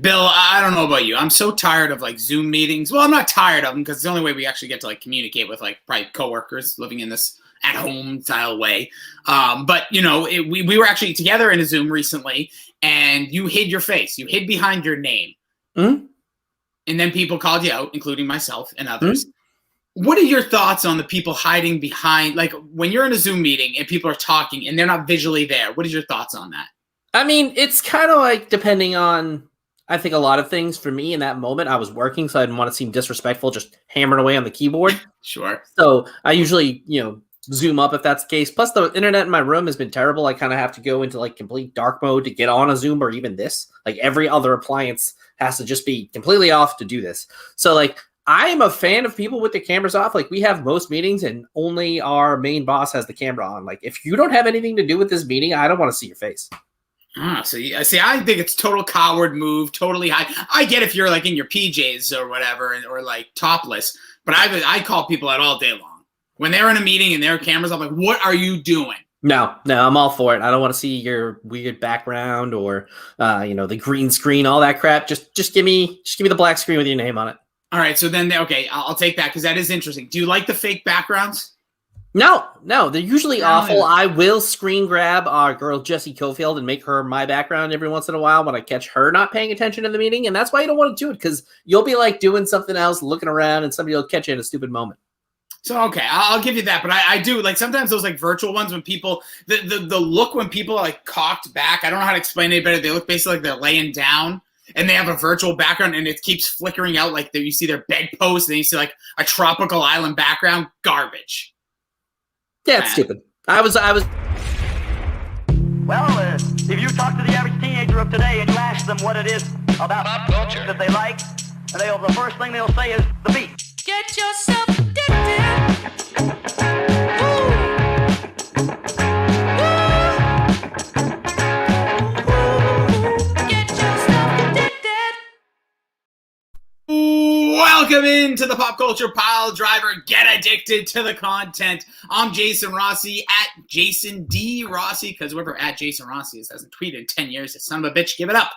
Bill, I don't know about you. I'm so tired of like Zoom meetings. Well, I'm not tired of them because it's the only way we actually get to like communicate with like probably coworkers living in this at home style way. But you know, we were actually together in a Zoom recently, and you hid your face. You hid behind your name, Mm-hmm. and then people called you out, including myself and others. Mm-hmm. What are your thoughts on the people hiding behind, like when you're in a Zoom meeting and people are talking and they're not visually there? What is your thoughts on that? I mean, it's kind of like depending on, I think, a lot of things. For me in that moment, I was working, so I didn't want to seem disrespectful, just hammering away on the keyboard. Sure. So I usually, zoom up if that's the case. Plus, the internet in my room has been terrible. I kind of have to go into like complete dark mode to get on a Zoom or even this. Like every other appliance has to just be completely off to do this. So like I am a fan of people with the cameras off. Like we have most meetings and only our main boss has the camera on. Like if you don't have anything to do with this meeting, I don't want to see your face. So see, I think it's total coward move, totally high. I get if you're like in your PJs or whatever, or like topless, but I call people out all day long. When they're in a meeting and there are cameras, I'm like, what are you doing? No, I'm all for it. I don't want to see your weird background or, the green screen, all that crap. Just give me the black screen with your name on it. All right, so then, okay, I'll take that because that is interesting. Do you like the fake backgrounds? No, they're usually awful. I will screen grab our girl Jessie Cofield and make her my background every once in a while when I catch her not paying attention to the meeting, and that's why you don't want to do it, because you'll be like doing something else, looking around, and somebody will catch you in a stupid moment. So, okay, I'll give you that, but I do, like, sometimes those, like, virtual ones when people, the look when people are, like, cocked back, I don't know how to explain it better. They look basically like they're laying down, and they have a virtual background, and it keeps flickering out, like, you see their bedpost, and then you see, like, a tropical island background. Garbage. Yeah, it's stupid. I was. Well, if you talk to the average teenager of today and you ask them what it is about pop culture that they like, and the first thing they'll say is the beat. Get yourself addicted. Get yourself addicted. Welcome into the Pop Culture Piledriver. Get addicted to the content. I'm Jason Rossi at Jason D Rossi, because whoever at Jason Rossi hasn't tweeted in 10 years. Son of a bitch, give it up.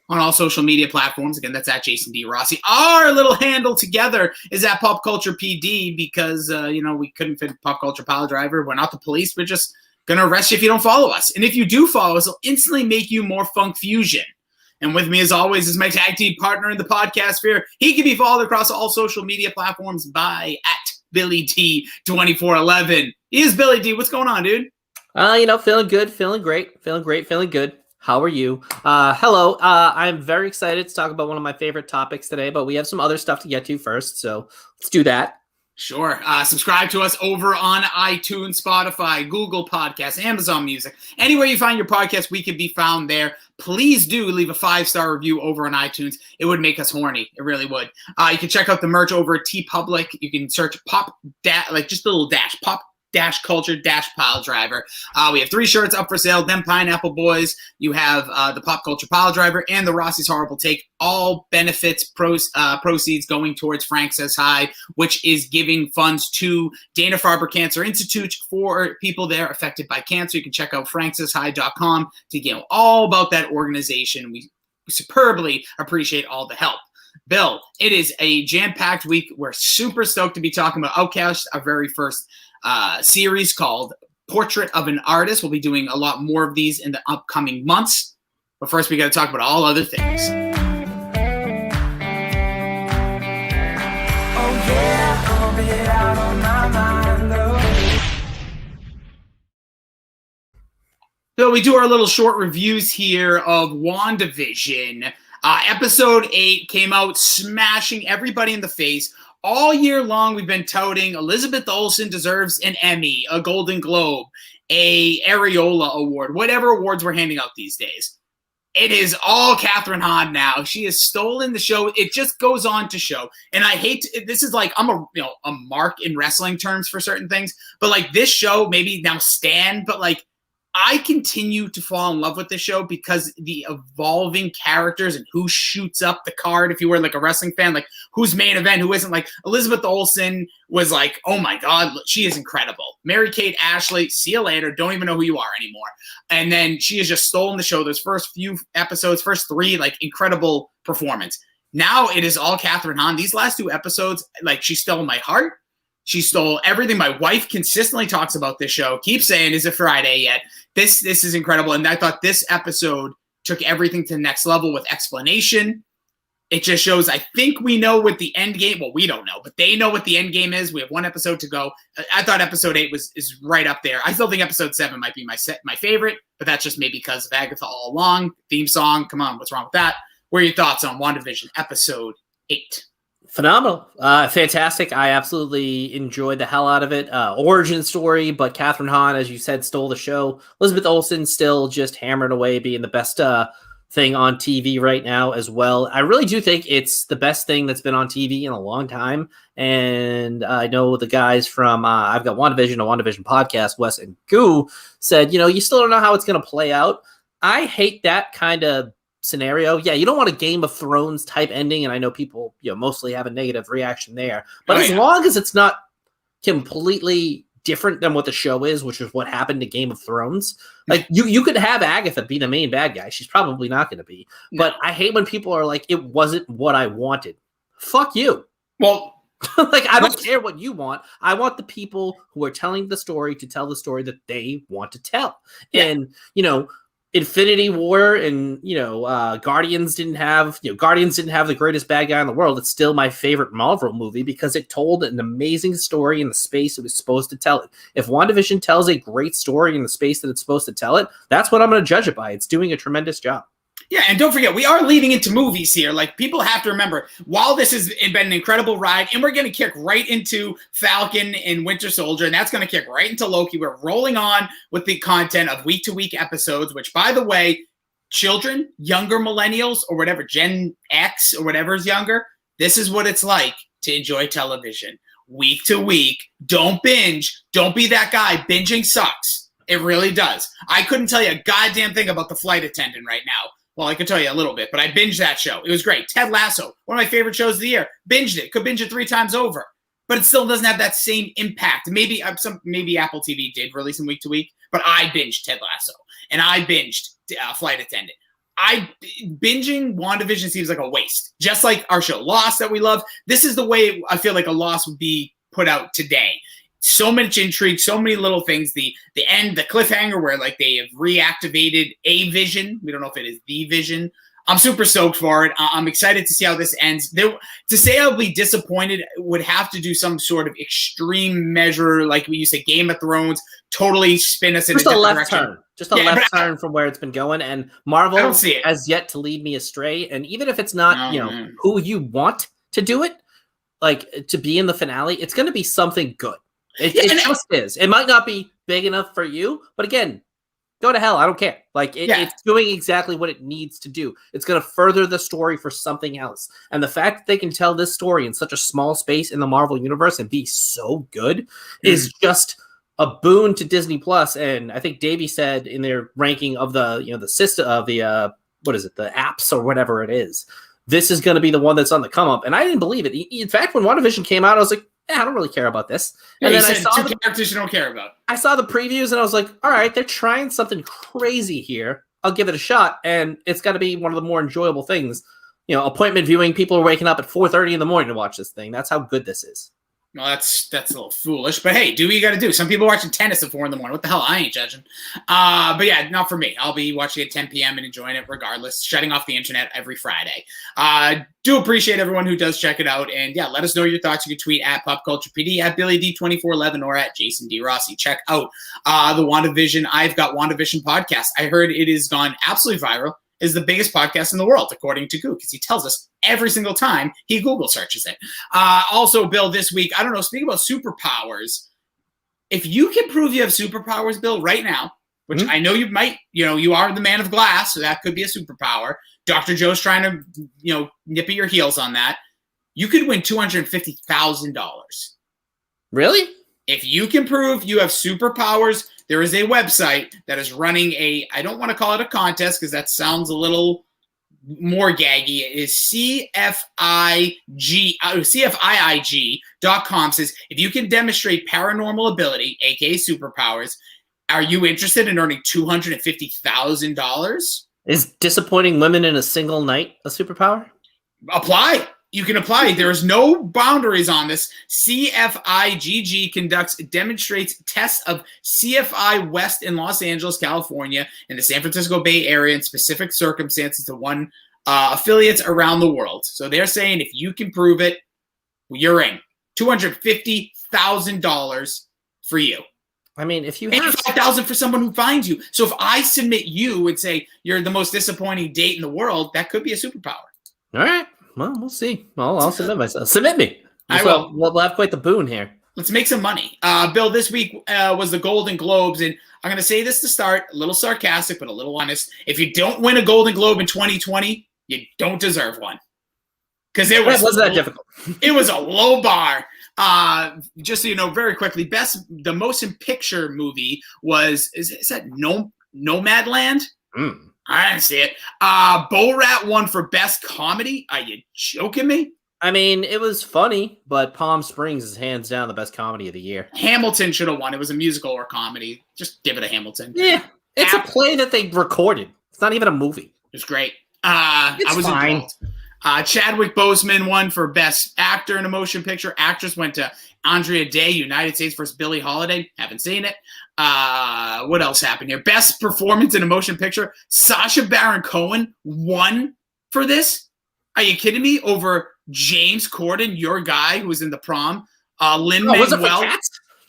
On all social media platforms. Again, that's at Jason D Rossi. Our little handle together is at Pop Culture PD because, we couldn't fit Pop Culture Piledriver. We're not the police. We're just going to arrest you if you don't follow us. And if you do follow us, it'll instantly make you more Funk Fusion. And with me, as always, is my tag team partner in the podcast sphere. He can be followed across all social media platforms by at Billy D 2411. He is Billy D. What's going on, dude? Feeling good, feeling great, feeling good. How are you? Hello. I'm very excited to talk about one of my favorite topics today, but we have some other stuff to get to first, so let's do that. Sure. Subscribe to us over on iTunes, Spotify, Google Podcasts, Amazon Music. Anywhere you find your podcast, we can be found there. Please do leave a 5-star review over on iTunes. It would make us horny. It really would. You can check out the merch over at TeePublic. You can search just a little dash, Pop Culture Piledriver. We have 3 shirts up for sale. Them Pineapple Boys. You have the Pop Culture Piledriver and the Rossi's Horrible Take. All benefits, proceeds going towards Frank Says Hi, which is giving funds to Dana-Farber Cancer Institute for people there affected by cancer. You can check out franksayshi.com to get all about that organization. We superbly appreciate all the help. Bill, it is a jam-packed week. We're super stoked to be talking about Outkast, our very first series called Portrait of an Artist. We'll be doing a lot more of these in the upcoming months. But first, we got to talk about all other things. So we do our little short reviews here of WandaVision. Episode 8 came out smashing everybody in the face. All year long, we've been touting Elizabeth Olsen deserves an Emmy, a Golden Globe, a Areola Award, whatever awards we're handing out these days. It is all Catherine Hahn now. She has stolen the show. It just goes on to show. And I hate this is like, I'm a mark in wrestling terms for certain things, but like this show, maybe now Stan, but like, I continue to fall in love with this show because the evolving characters and who shoots up the card. If you were like a wrestling fan, like who's main event, who isn't. Like Elizabeth Olsen was like, oh my God, she is incredible. Mary-Kate Ashley, see you later. Don't even know who you are anymore. And then she has just stolen the show. Those first few episodes, first 3, like incredible performance. Now it is all Catherine Hahn. These last 2 episodes, like she stole my heart. She stole everything. My wife consistently talks about this show. Keeps saying, is it Friday yet? This is incredible. And I thought this episode took everything to the next level with explanation. It just shows, I think we know what the end game, well, we don't know, but they know what the end game is. We have 1 episode to go. I thought episode 8 is right up there. I still think episode 7 might be my favorite, but that's just maybe because of Agatha All Along. Theme song, come on, what's wrong with that? What are your thoughts on WandaVision episode 8? Phenomenal. Fantastic. I absolutely enjoyed the hell out of it. Origin story, but Catherine Hahn, as you said, stole the show. Elizabeth Olsen still just hammering away, being the best thing on TV right now as well. I really do think it's the best thing that's been on TV in a long time. And I know the guys from I've got WandaVision, a WandaVision podcast, Wes and Goo, said, you still don't know how it's going to play out. I hate that kind of scenario. Yeah, you don't want a Game of Thrones type ending, and I know people mostly have a negative reaction there. But as long as it's not completely different than what the show is, which is what happened to Game of Thrones, like you could have Agatha be the main bad guy. She's probably not going to be. No. But I hate when people are like, it wasn't what I wanted. Fuck you. Well, like, I don't care what you want. I want the people who are telling the story to tell the story that they want to tell. Yeah. And, Infinity War and Guardians didn't have the greatest bad guy in the world. It's still my favorite Marvel movie because it told an amazing story in the space it was supposed to tell it. If WandaVision tells a great story in the space that it's supposed to tell it, that's what I'm going to judge it by. It's doing a tremendous job. Yeah, and don't forget, we are leading into movies here. Like, people have to remember, while this has been an incredible ride, and we're going to kick right into Falcon and Winter Soldier, and that's going to kick right into Loki. We're rolling on with the content of week-to-week episodes, which, by the way, children, younger millennials, or whatever, Gen X, or whatever is younger, this is what it's like to enjoy television. Week to week, don't binge. Don't be that guy. Binging sucks. It really does. I couldn't tell you a goddamn thing about The Flight Attendant right now. Well, I could tell you a little bit, but I binged that show. It was great. Ted Lasso, one of my favorite shows of the year. Binged it. Could binge it 3 times over. But it still doesn't have that same impact. Maybe Apple TV did release them week to week, but I binged Ted Lasso. And I binged Flight Attendant. Binging WandaVision seems like a waste. Just like our show Lost that we love. This is the way I feel like a Lost would be put out today. So much intrigue, so many little things. The end, the cliffhanger where like they have reactivated a vision. We don't know if it is the vision. I'm super stoked for it. I'm excited to see how this ends. To say I'll be disappointed would have to do some sort of extreme measure, like we used to Game of Thrones, totally spin us in a different direction. Turn. Just a left turn from where it's been going. And Marvel I don't see it. has yet to lead me astray. And even if it's not, who you want to do it, like to be in the finale, it's going to be something good. It just is. It might not be big enough for you, but again, go to hell. I don't care. Like it's doing exactly what it needs to do. It's going to further the story for something else. And the fact that they can tell this story in such a small space in the Marvel universe and be so good is just a boon to Disney Plus. And I think Davey said in their ranking of the system of the what is it, the apps or whatever it is, this is going to be the one that's on the come up. And I didn't believe it. In fact, when WandaVision came out, I was like, I don't really care about this. And then I saw 2 characters you don't care about. I saw the previews and I was like, all right, they're trying something crazy here. I'll give it a shot. And it's got to be one of the more enjoyable things. Appointment viewing, people are waking up at 4:30 in the morning to watch this thing. That's how good this is. Well, that's a little foolish, but hey, do what you got to do. Some people are watching tennis at 4 in the morning. What the hell? I ain't judging. But yeah, not for me. I'll be watching at 10 p.m. and enjoying it regardless, shutting off the internet every Friday. Do appreciate everyone who does check it out. And yeah, let us know your thoughts. You can tweet at Pop Culture PD, at Billy D 2411, or at Jason D Rossi. Check out the WandaVision. I've got WandaVision podcast. I heard it has gone absolutely viral. Is the biggest podcast in the world, according to Goo, because he tells us every single time he Google searches it. Also, Bill, this week, I don't know, speaking about superpowers, if you can prove you have superpowers, Bill, right now, which I know you might, you are the man of glass, so that could be a superpower. Dr. Joe's trying to, nip at your heels on that. You could win $250,000. Really? If you can prove you have superpowers, there is a website that is running I don't want to call it a contest because that sounds a little more gaggy. It is CFIIG.com says, if you can demonstrate paranormal ability, aka superpowers, are you interested in earning $250,000? Is disappointing women in a single night a superpower? Apply. You can apply. There is no boundaries on this. CFIGG demonstrates tests of CFI West in Los Angeles, California, and the San Francisco Bay Area in specific circumstances to one affiliates around the world. So they're saying if you can prove it, you're in. $250,000 for you. I mean, if you have $85,000 for someone who finds you. So if I submit you and say you're the most disappointing date in the world, that could be a superpower. All right. Well, we'll see. I'll submit myself. Submit me. I will. We'll have quite the boon here. Let's make some money. Bill, this week was the Golden Globes, and I'm going to say this to start, a little sarcastic, but a little honest. If you don't win a Golden Globe in 2020, you don't deserve one. Because it wasn't that difficult. It was a low bar. Just so you know, very quickly, the motion picture movie was, is that Nomadland? I didn't see it. Borat won for best comedy. Are you joking me? I mean, it was funny, but Palm Springs is hands down the best comedy of the year. Hamilton should have won. It was a musical or comedy. Just give it to Hamilton. Yeah, it's a play that they recorded. It's not even a movie. It was great. It's fine. Involved. Chadwick Boseman won for best actor in a motion picture. Actress went to Andrea Day, United States versus Billie Holiday. Haven't seen it. What else happened here? Best performance in a motion picture. Sacha Baron Cohen won for this. Are you kidding me? Over James Corden, your guy who was in The Prom. Lin-Manuel.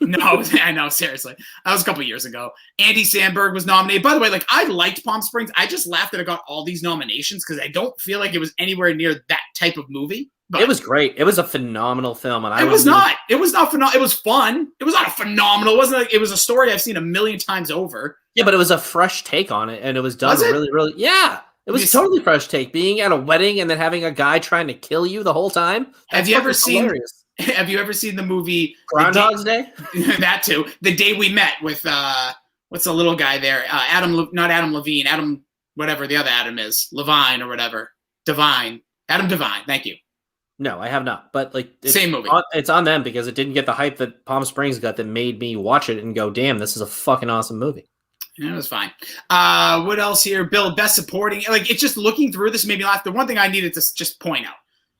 No, I know, seriously. That was a couple years ago. Andy Samberg was nominated. By the way, I liked Palm Springs. I just laughed that it got all these nominations because I don't feel like it was anywhere near that type of movie. But it was great. It was a phenomenal film. And it was not phenomenal. It was fun. It was not a phenomenal. It wasn't it was a story I've seen a million times over. Yeah, but it was a fresh take on it, and it was done really, really. Yeah, it was a totally fresh take. Being at a wedding and then having a guy trying to kill you the whole time. Have you ever seen the movie Groundhog's Day? That too. The Day We Met with what's the little guy there? Not Adam Levine. Adam, whatever the other Adam is, Levine or whatever. Adam Devine. Thank you. No, I have not. But same movie. It's on them because it didn't get the hype that Palm Springs got that made me watch it and go, "Damn, this is a fucking awesome movie." Yeah, it was fine. What else here? Bill, best supporting. It's just looking through this made me laugh. The one thing I needed to just point out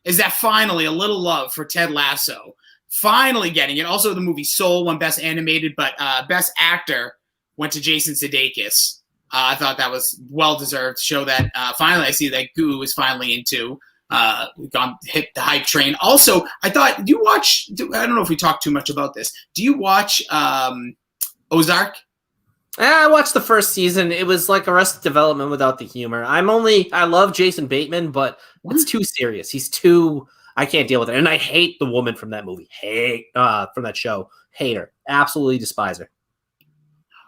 is that finally a little love for Ted Lasso. Finally getting it. Also, the movie Soul won Best Animated, but Best Actor went to Jason Sudeikis. I thought that was well-deserved to show that finally I see that Goo is finally into hit the hype train. Also, I thought, I don't know if we talked too much about this. Do you watch Ozark? I watched the first season. It was like Arrested Development without the humor. I love Jason Bateman, but it's too serious. I can't deal with it. And I hate the woman from that movie. From that show. Hate her. Absolutely despise her.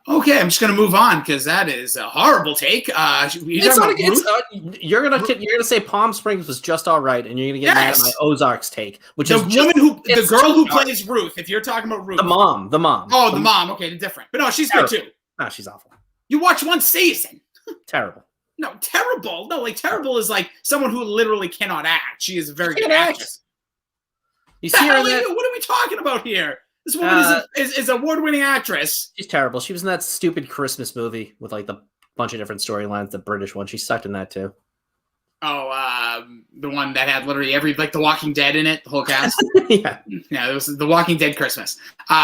Okay, I'm just gonna move on because that is a horrible take. You're gonna say Palm Springs was just all right, and you're gonna get mad at my Ozarks take, which is the girl who plays Ruth. If you're talking about Ruth, the mom. Oh, the mom. Okay, different. But no, she's good too. No, she's awful. You watch one season. Terrible. No, terrible. No, terrible is like someone who literally cannot act. She is a very good actress. You see her in that? What are we talking about here? This woman is an award-winning actress. She's terrible. She was in that stupid Christmas movie with the bunch of different storylines, the British one. She sucked in that too. Oh, the one that had literally The Walking Dead in it, the whole cast. Yeah, it was The Walking Dead Christmas.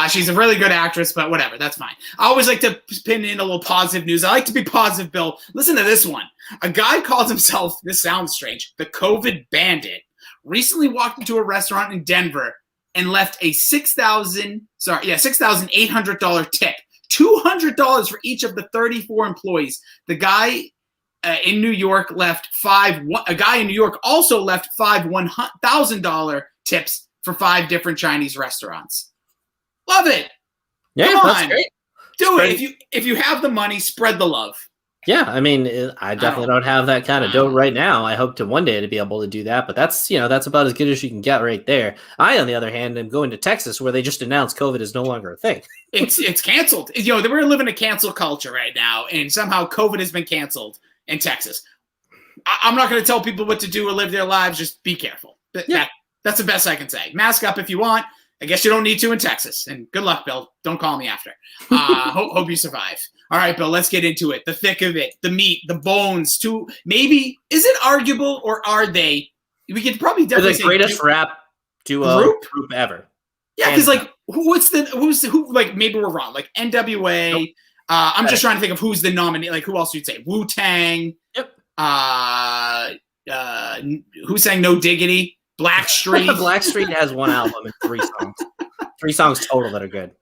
She's a really good actress, but whatever, that's fine. I always like to pin in a little positive news. I like to be positive, Bill. Listen to this one. A guy calls himself, this sounds strange, the COVID Bandit, recently walked into a restaurant in Denver and left a $6,800 tip. $200 for each of the 34 employees. The guy in New York a guy in New York also left five $1,000 tips for 5 different Chinese restaurants. Love it. Yeah, Come that's on. great. Do it. If you have the money, spread the love. Yeah, I mean, I definitely don't have that kind of dough right now. I hope to one day to be able to do that, but that's that's about as good as you can get right there. I, on the other hand, am going to Texas where they just announced COVID is no longer a thing. It's canceled. We're living a cancel culture right now, and somehow COVID has been canceled in Texas. I'm not going to tell people what to do or live their lives. Just be careful. That's the best I can say. Mask up if you want. I guess you don't need to in Texas. And good luck, Bill. Don't call me after. Hope you survive. All right, Bill, let's get into it. The thick of it, the meat, the bones, maybe, is it arguable or are they? We could probably definitely the greatest rap duo group ever. Yeah, because who maybe we're wrong. Like NWA. Nope. I'm just trying to think of who's the nominee. Like who else you'd say? Wu-Tang. Yep. Who sang No Diggity? Blackstreet. Blackstreet has one album and 3 songs. 3 songs total that are good.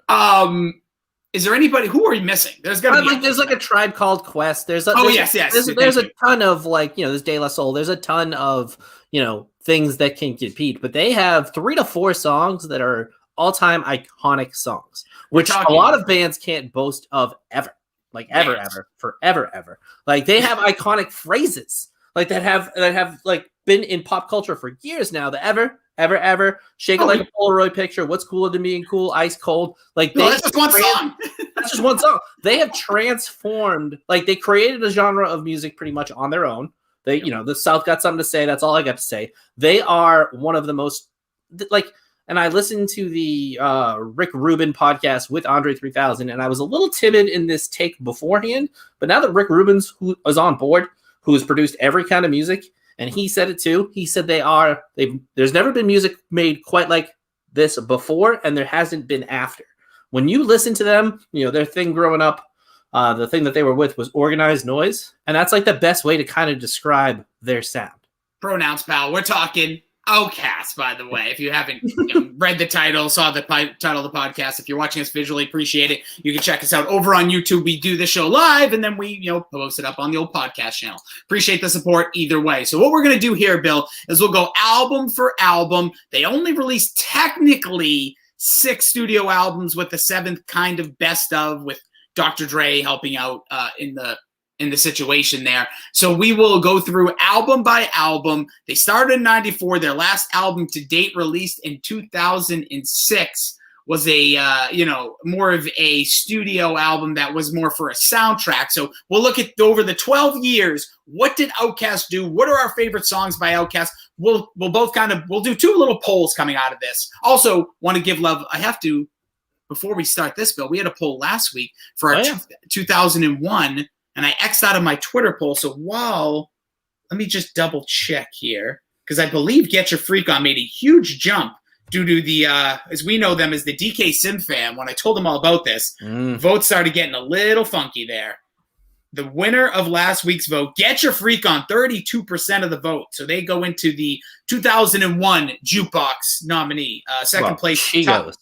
Is there anybody? Who are you missing? There's got to be. There's like a Tribe Called Quest. There's There's a ton of there's De La Soul. There's a ton of things that can compete, but they have 3 to 4 songs that are all-time iconic songs, which a lot of bands can't boast of ever. Like ever, forever. Like they have iconic phrases like that have like been in pop culture for years now. The ever, shake it like a Polaroid picture. What's cooler than being cool? Ice cold. Like that's just one song. That's just one song. They have transformed. Like they created a genre of music pretty much on their own. They, the South got something to say. That's all I got to say. They are one of the most and I listened to the Rick Rubin podcast with Andre 3000, and I was a little timid in this take beforehand. But now that Rick Rubin's who is on board, who has produced every kind of music, and he said it too. He said there's never been music made quite like this before, and there hasn't been after. When you listen to them, their thing growing up, the thing that they were with was organized noise, and that's like the best way to kind of describe their sound. Pronouns, pal. We're talking Outkast, by the way. If you haven't read the title, saw the title of the podcast, if you're watching us visually, appreciate it. You can check us out over on YouTube. We do the show live, and then we post it up on the old podcast channel. Appreciate the support either way. So what we're going to do here, Bill, is we'll go album for album. They only released technically 6 studio albums, with the 7th kind of best of, with Dr. Dre helping out in the situation there. So we will go through album by album. They started in 94. Their last album to date, released in 2006, was a more of a studio album that was more for a soundtrack. So we'll look at over the 12 years, what did Outkast do? What are our favorite songs by Outkast? We'll do 2 little polls coming out of this. Also want to give love. Before we start this, Bill, we had a poll last week for our 2001, and I X'd out of my Twitter poll. So let me just double check here, because I believe Get Your Freak On made a huge jump due to the, as we know them as the DK Sim fam. When I told them all about this, votes started getting a little funky there. The winner of last week's vote, Get Your Freak On, 32% of the vote. So they go into the 2001 Jukebox nominee. Second place. She goes.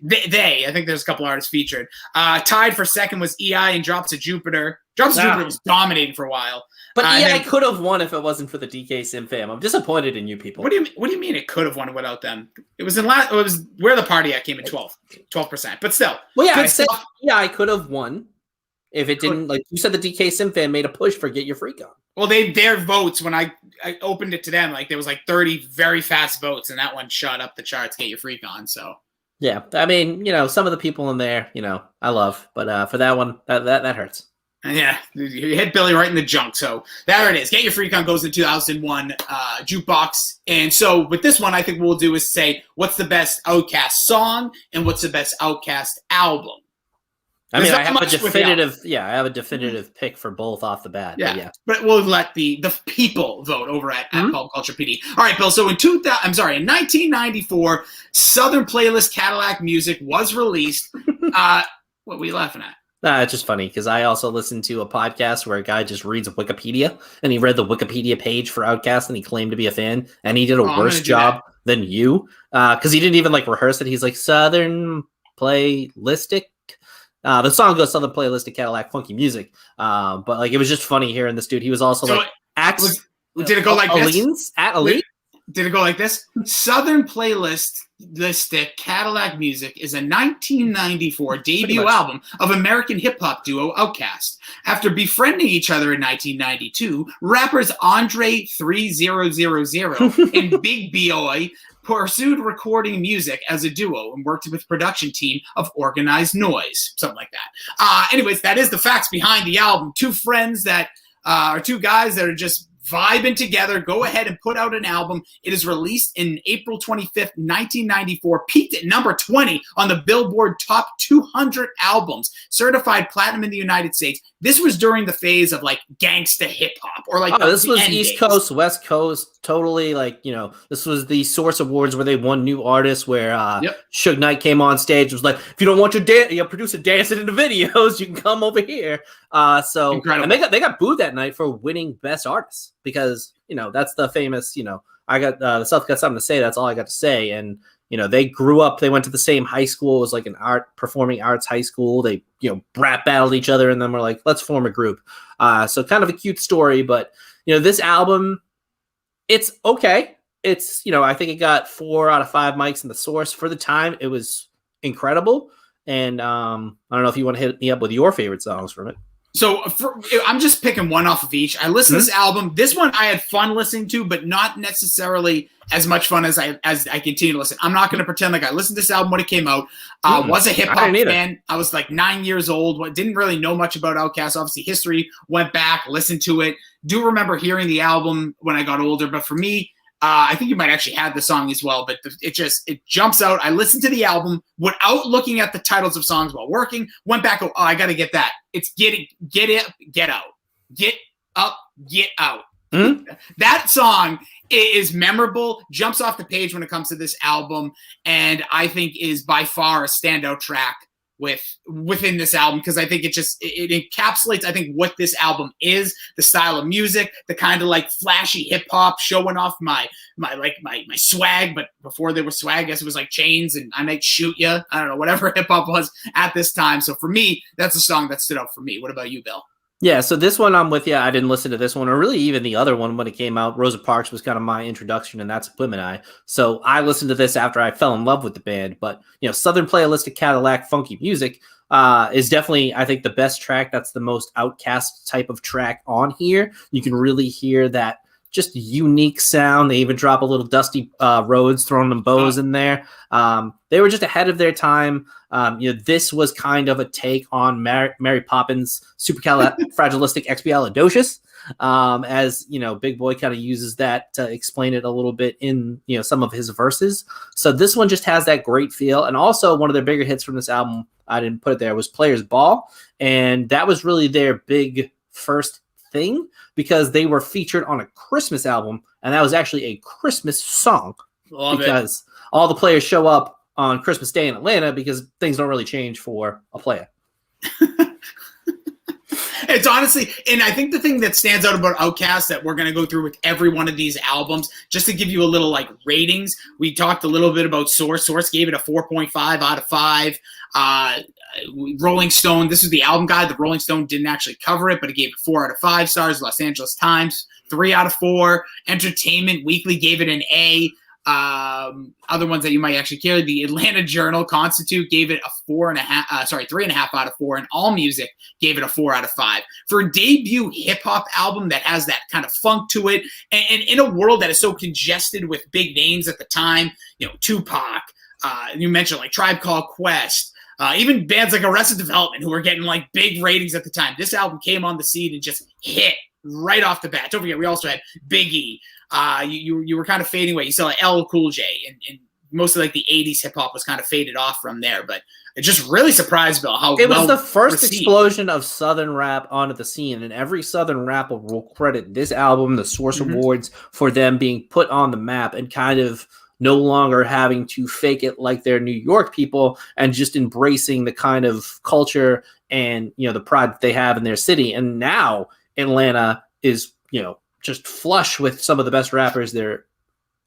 They, I think there's a couple artists featured. Tied for second was EI and Drops of Jupiter. Drops of Jupiter was dominating for a while. But EI could have won if it wasn't for the DK Sim fam. I'm disappointed in you people. What do you mean it could have won without them? It was where the party at came in 12%. But still. Well, yeah, I said EI could have won if it didn't, like you said, the DK Sim fam made a push for Get Your Freak On. Well, their votes, when I opened it to them, there was 30 very fast votes, and that one shot up the charts, Get Your Freak On, so. Yeah, I mean, some of the people in there, I love, but for that one, that hurts. Yeah, you hit Billy right in the junk. So there it is. Get Your Freak On goes in 2001 Jukebox. And so with this one, I think what we'll do is say, what's the best Outkast song and what's the best Outkast album? I mean, I have a definitive pick for both off the bat. Yeah, but we'll let the people vote over at Pop Culture PD. All right, Bill. So in 1994, Southern Playlist Cadillac Music was released. What were you laughing at? It's just funny because I also listened to a podcast where a guy just reads Wikipedia, and he read the Wikipedia page for Outkast, and he claimed to be a fan, and he did a worse job than you because he didn't even rehearse it. He's like Southern Playlistic. The song goes Southern Playlistic Cadillac Funky Music, but it was just funny hearing this dude. He was also did it go like Aline's this? At Aline? Did it go like this? Southern Playlistic Cadillac Music is a 1994 debut album of American hip-hop duo Outkast. After befriending each other in 1992, rappers Andre 3000 and Big Boy pursued recording music as a duo and worked with production team of Organized Noise, something like that. Anyways, that is the facts behind the album. Two friends that are two guys that are just vibing together, go ahead and put out an album. It is released in April 25th, 1994, peaked at number 20 on the Billboard Top 200 albums, certified platinum in the United States. This was during the phase of like gangsta hip hop, or like this was East Coast, West Coast, totally. Like, you know, this was the Source Awards where they won new artists. Where Suge Knight came on stage, was like, if you don't want your producer dancing in the videos, you can come over here. So incredible. And they got booed that night for winning Best Artist because, you know, that's the famous, you know, I got the South got something to say. That's all I got to say. And you know, they grew up, they went to the same high school. It was like an performing arts high school. They, you know, rap battled each other and then were like, let's form a group. So kind of a cute story, but, you know, this album, it's okay. It's, you know, I think it got 4 out of 5 mics in the Source. For the time, it was incredible. And I don't know if you want to hit me up with your favorite songs from it. So I'm just picking one off of each. I listened to this album. This one I had fun listening to, but not necessarily as much fun as I continue to listen. I'm not going to pretend like I listened to this album when it came out. Was a hip hop fan. I was like 9 years old. Didn't really know much about Outkast. Obviously, history, went back, listened to it. Do remember hearing the album when I got older. But for me, I think you might actually have the song as well, but it jumps out. I listened to the album without looking at the titles of songs while working. Went back, I got to get that. It's get out, get up, get out. Mm-hmm. That song is memorable, jumps off the page when it comes to this album, and I think is by far a standout track within this album, because I think it encapsulates, I think, what this album is, the style of music, the kind of like flashy hip hop, showing off my swag, but before there was swag, I guess it was like chains and I might shoot you. I don't know, whatever hip hop was at this time. So for me, that's a song that stood out for me. What about you, Bill? Yeah, so this one I'm with you. I didn't listen to this one, or really even the other one when it came out. Rosa Parks was kind of my introduction, and that's Gemini. So I listened to this after I fell in love with the band. But, you know, Southern Playlistic Cadillac Funky Music is definitely, I think, the best track. That's the most Outkast type of track on here. You can really hear that just unique sound. They even drop a little Dusty Rhodes, throwing them bows in there. They were just ahead of their time. You know, this was kind of a take on Mary Poppins' Supercalifragilisticexpialidocious, as, you know, Big Boy kind of uses that to explain it a little bit in, you know, some of his verses. So this one just has that great feel. And also one of their bigger hits from this album, I didn't put it there, was Players Ball. And that was really their big first thing, because they were featured on a Christmas album, and that was actually a Christmas song. Because all the players show up on Christmas Day in Atlanta, because things don't really change for a player. It's honestly, and I think the thing that stands out about Outkast that we're going to go through with every one of these albums, just to give you a little like ratings, we talked a little bit about Source. Source gave it a 4.5 out of 5. Rolling Stone, this is the album guide. The Rolling Stone didn't actually cover it, but it gave it 4 out of 5 stars. Los Angeles Times, 3 out of 4. Entertainment Weekly gave it an A. Other ones that you might actually care, the Atlanta Journal Constitute gave it a 3.5 out of 4, and AllMusic gave it a 4 out of 5. For a debut hip hop album that has that kind of funk to it, and in a world that is so congested with big names at the time, you know, Tupac, you mentioned like Tribe Called Quest, even bands like Arrested Development, who were getting like big ratings at the time. This album came on the scene and just hit right off the bat. Don't forget, we also had Biggie. You were kind of fading away. You saw like LL Cool J, and most of like the 80s hip hop was kind of faded off from there. But it just really surprised Bill how it was the first received. Explosion of Southern rap onto the scene, and every Southern rapper will credit this album, the Source Awards, for them being put on the map and kind of no longer having to fake it like they're New York people, and just embracing the kind of culture and, you know, the pride that they have in their city. And now Atlanta is, you know, just flush with some of the best rappers there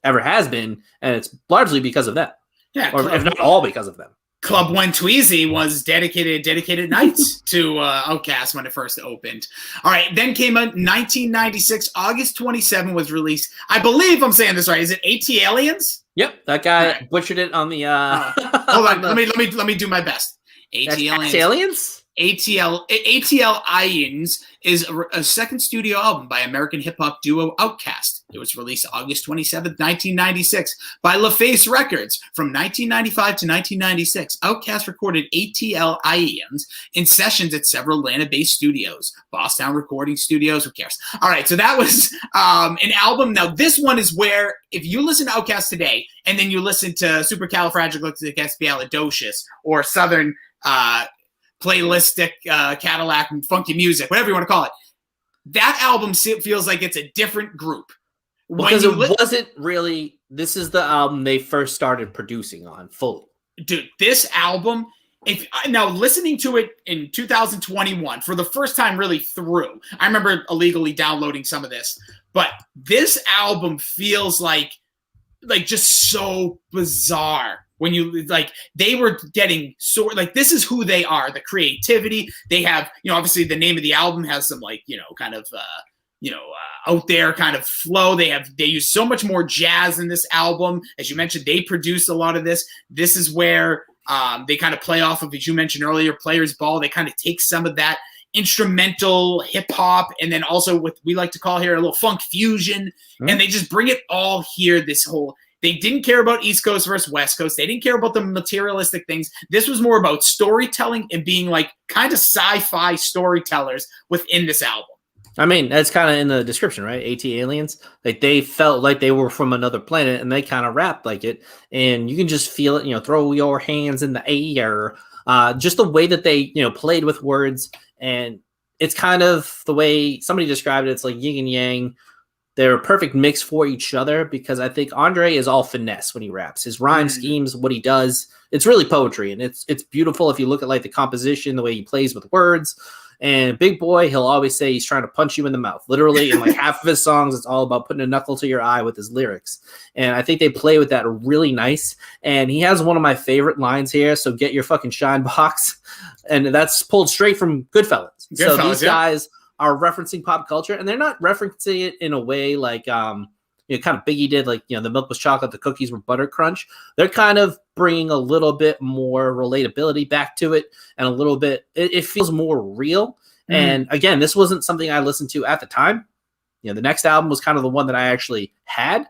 ever has been, and it's largely because of them. Yeah, or if not all because of them. Club One Tweezy was dedicated nights to Outkast when it first opened. All right, then came out 1996, August 27 was released. I believe I'm saying this right. Is it AT Aliens? Yep, that guy butchered it on the. Hold on, let me do my best. AT Aliens. ATL Aliens is a second studio album by American hip-hop duo Outkast. It was released August 27th, 1996 by LaFace Records. From 1995 to 1996, Outkast recorded ATL Aliens in sessions at several Atlanta-based studios. Bosstown Recording Studios, who cares? All right, so that was an album. Now, this one is where, if you listen to Outkast today, and then you listen to Supercalifragilisticexpialidocious or Southern playlistic Cadillac and funky music, whatever you want to call it, that album feels like it's a different group. Because it wasn't really, this is the album they first started producing on fully. Dude, this album, now listening to it in 2021 for the first time really through, I remember illegally downloading some of this, but this album feels like just so bizarre. When you they were getting this is who they are, the creativity they have. Obviously the name of the album has some out there kind of flow. They use so much more jazz in this album. As you mentioned, they produced a lot of this. This is where they kind of play off of, as you mentioned earlier, Players Ball. They kind of take some of that instrumental hip hop and then also what we like to call here a little funk fusion, and they just bring it all here. They didn't care about East Coast versus West Coast. They didn't care about the materialistic things. This was more about storytelling and being kind of sci-fi storytellers within this album. I mean, that's kind of in the description, right? AT Aliens. They felt like they were from another planet and they kind of rapped like it. And you can just feel it, throw your hands in the air. Just the way that they, played with words. And it's kind of the way somebody described it. It's like yin and yang. They're a perfect mix for each other because I think Andre is all finesse when he raps. His rhyme schemes, what he does, it's really poetry, and it's beautiful if you look at the composition, the way he plays with words. And Big Boy, he'll always say he's trying to punch you in the mouth. Literally, in half of his songs, it's all about putting a knuckle to your eye with his lyrics. And I think they play with that really nice. And he has one of my favorite lines here, so get your fucking shine box. And that's pulled straight from Goodfellas. So these guys are referencing pop culture, and they're not referencing it in a way kind of Biggie did, the milk was chocolate, the cookies were butter crunch. They're kind of bringing a little bit more relatability back to it, and a little bit, it feels more real. And again, this wasn't something I listened to at the time. The next album was kind of the one that I actually had,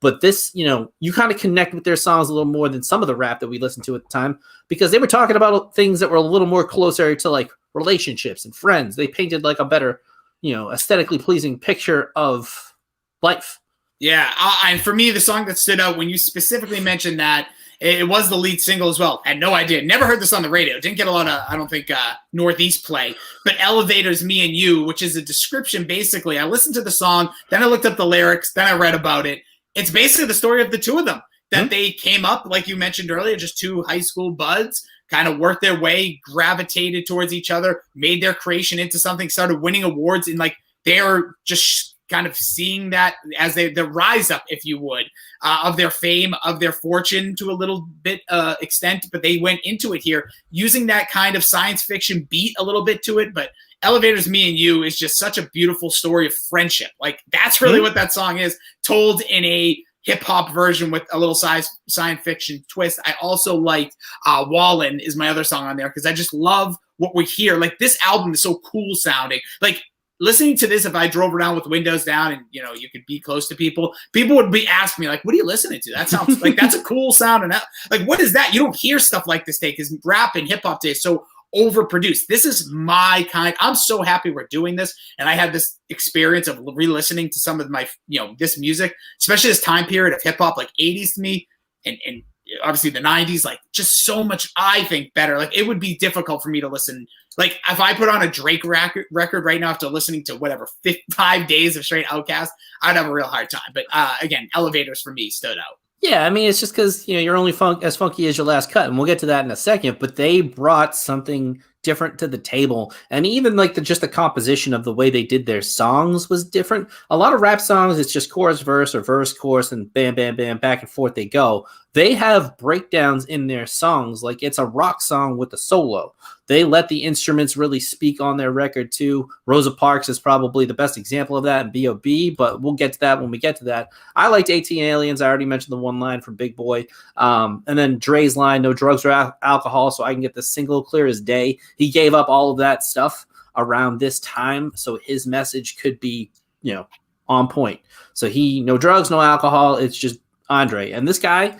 but this, you kind of connect with their songs a little more than some of the rap that we listened to at the time, because they were talking about things that were a little more closer to relationships and friends. They painted a better, aesthetically pleasing picture of life. Yeah. And for me, the song that stood out when you specifically mentioned that, it was the lead single as well. Had no idea. Never heard this on the radio. Didn't get a lot of, I don't think, Northeast play. But Elevators, Me and You, which is a description, basically. I listened to the song, then I looked up the lyrics, then I read about it. It's basically the story of the two of them. That they came up, like you mentioned earlier, just two high school buds, kind of worked their way, gravitated towards each other, made their creation into something, started winning awards, and they're just kind of seeing that as the rise up, if you would, of their fame, of their fortune to a little bit extent, but they went into it here using that kind of science fiction beat a little bit to it. But Elevators, Me and You is just such a beautiful story of friendship. That's really what that song is, told in a hip-hop version with a little science fiction twist. I also liked Wallin is my other song on there because I just love what we hear. This album is so cool sounding. Listening to this, if I drove around with windows down and, you could be close to people would be asking me, what are you listening to? That sounds that's a cool sound. And what is that? You don't hear stuff like this today because rap and hip-hop today is so overproduced. This is my kind. I'm so happy we're doing this. And I had this experience of re-listening to some of my, this music, especially this time period of hip hop, 80s to me and obviously the 90s, just so much, I think, better. It would be difficult for me to listen. If I put on a Drake record right now after listening to whatever 5 days of straight Outkast, I'd have a real hard time. But again, Elevators for me stood out. Yeah, I mean, it's just because, you're only as funky as your last cut, and we'll get to that in a second, but they brought something different to the table. And even just the composition of the way they did their songs was different. A lot of rap songs, it's just chorus, verse, or verse, chorus, and bam, bam, bam, back and forth they go. they have breakdowns in their songs like it's a rock song with a solo. They let the instruments really speak on their record too. Rosa Parks is probably the best example of that, and B.O.B., but we'll get to that when we get to that. I liked 18 Aliens. I already mentioned the one line from Big Boy. And then Dre's line, no drugs or alcohol, so I can get the single clear as day. He gave up all of that stuff around this time, so his message could be, on point. So no drugs, no alcohol. It's just Andre. And this guy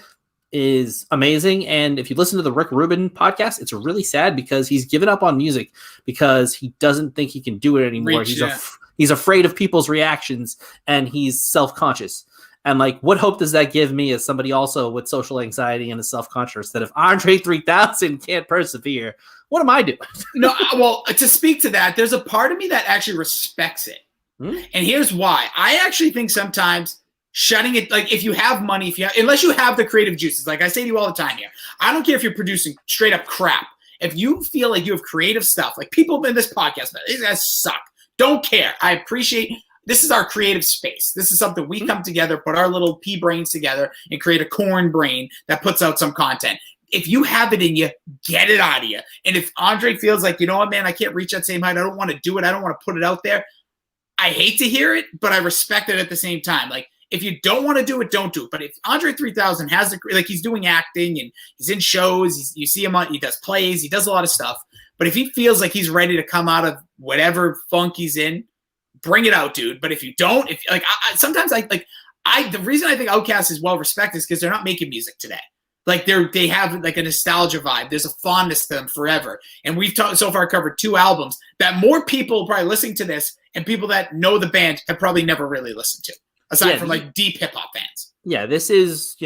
is amazing. And if you listen to the Rick Rubin podcast, it's really sad because he's given up on music because he doesn't think he can do it anymore. He's afraid of people's reactions, and he's self-conscious. And like, what hope does that give me as somebody also with social anxiety and is self-conscious that if Andre 3000 can't persevere, what am I doing? No, well, to speak to that, there's a part of me that actually respects it. And here's why. I actually think sometimes shutting it, like if you have money, unless you have the creative juices, like I say to you all the time here, I don't care if you're producing straight up crap. If you feel like you have creative stuff, like people in this podcast, these guys suck. Don't care. I appreciate, this is our creative space. This is something we come together, put our little pea brains together and create a corn brain that puts out some content. If you have it in you, get it out of you. And if Andre feels like, you know what, man, I can't reach that same height. I don't want to do it. I don't want to put it out there. I hate to hear it, but I respect it at the same time. Like, if you don't want to do it, don't do it. But if Andre 3000 has he's doing acting and he's in shows, you see him he does plays, he does a lot of stuff. But if he feels like he's ready to come out of whatever funk he's in, bring it out, dude. But if you don't, sometimes the reason I think Outkast is well respected is because they're not making music today. Like they have like a nostalgia vibe. There's a fondness to them forever. And we've so far covered 2 albums that more people probably listening to this and people that know the band have probably never really listened to. Aside from like deep hip hop fans. Yeah, this is,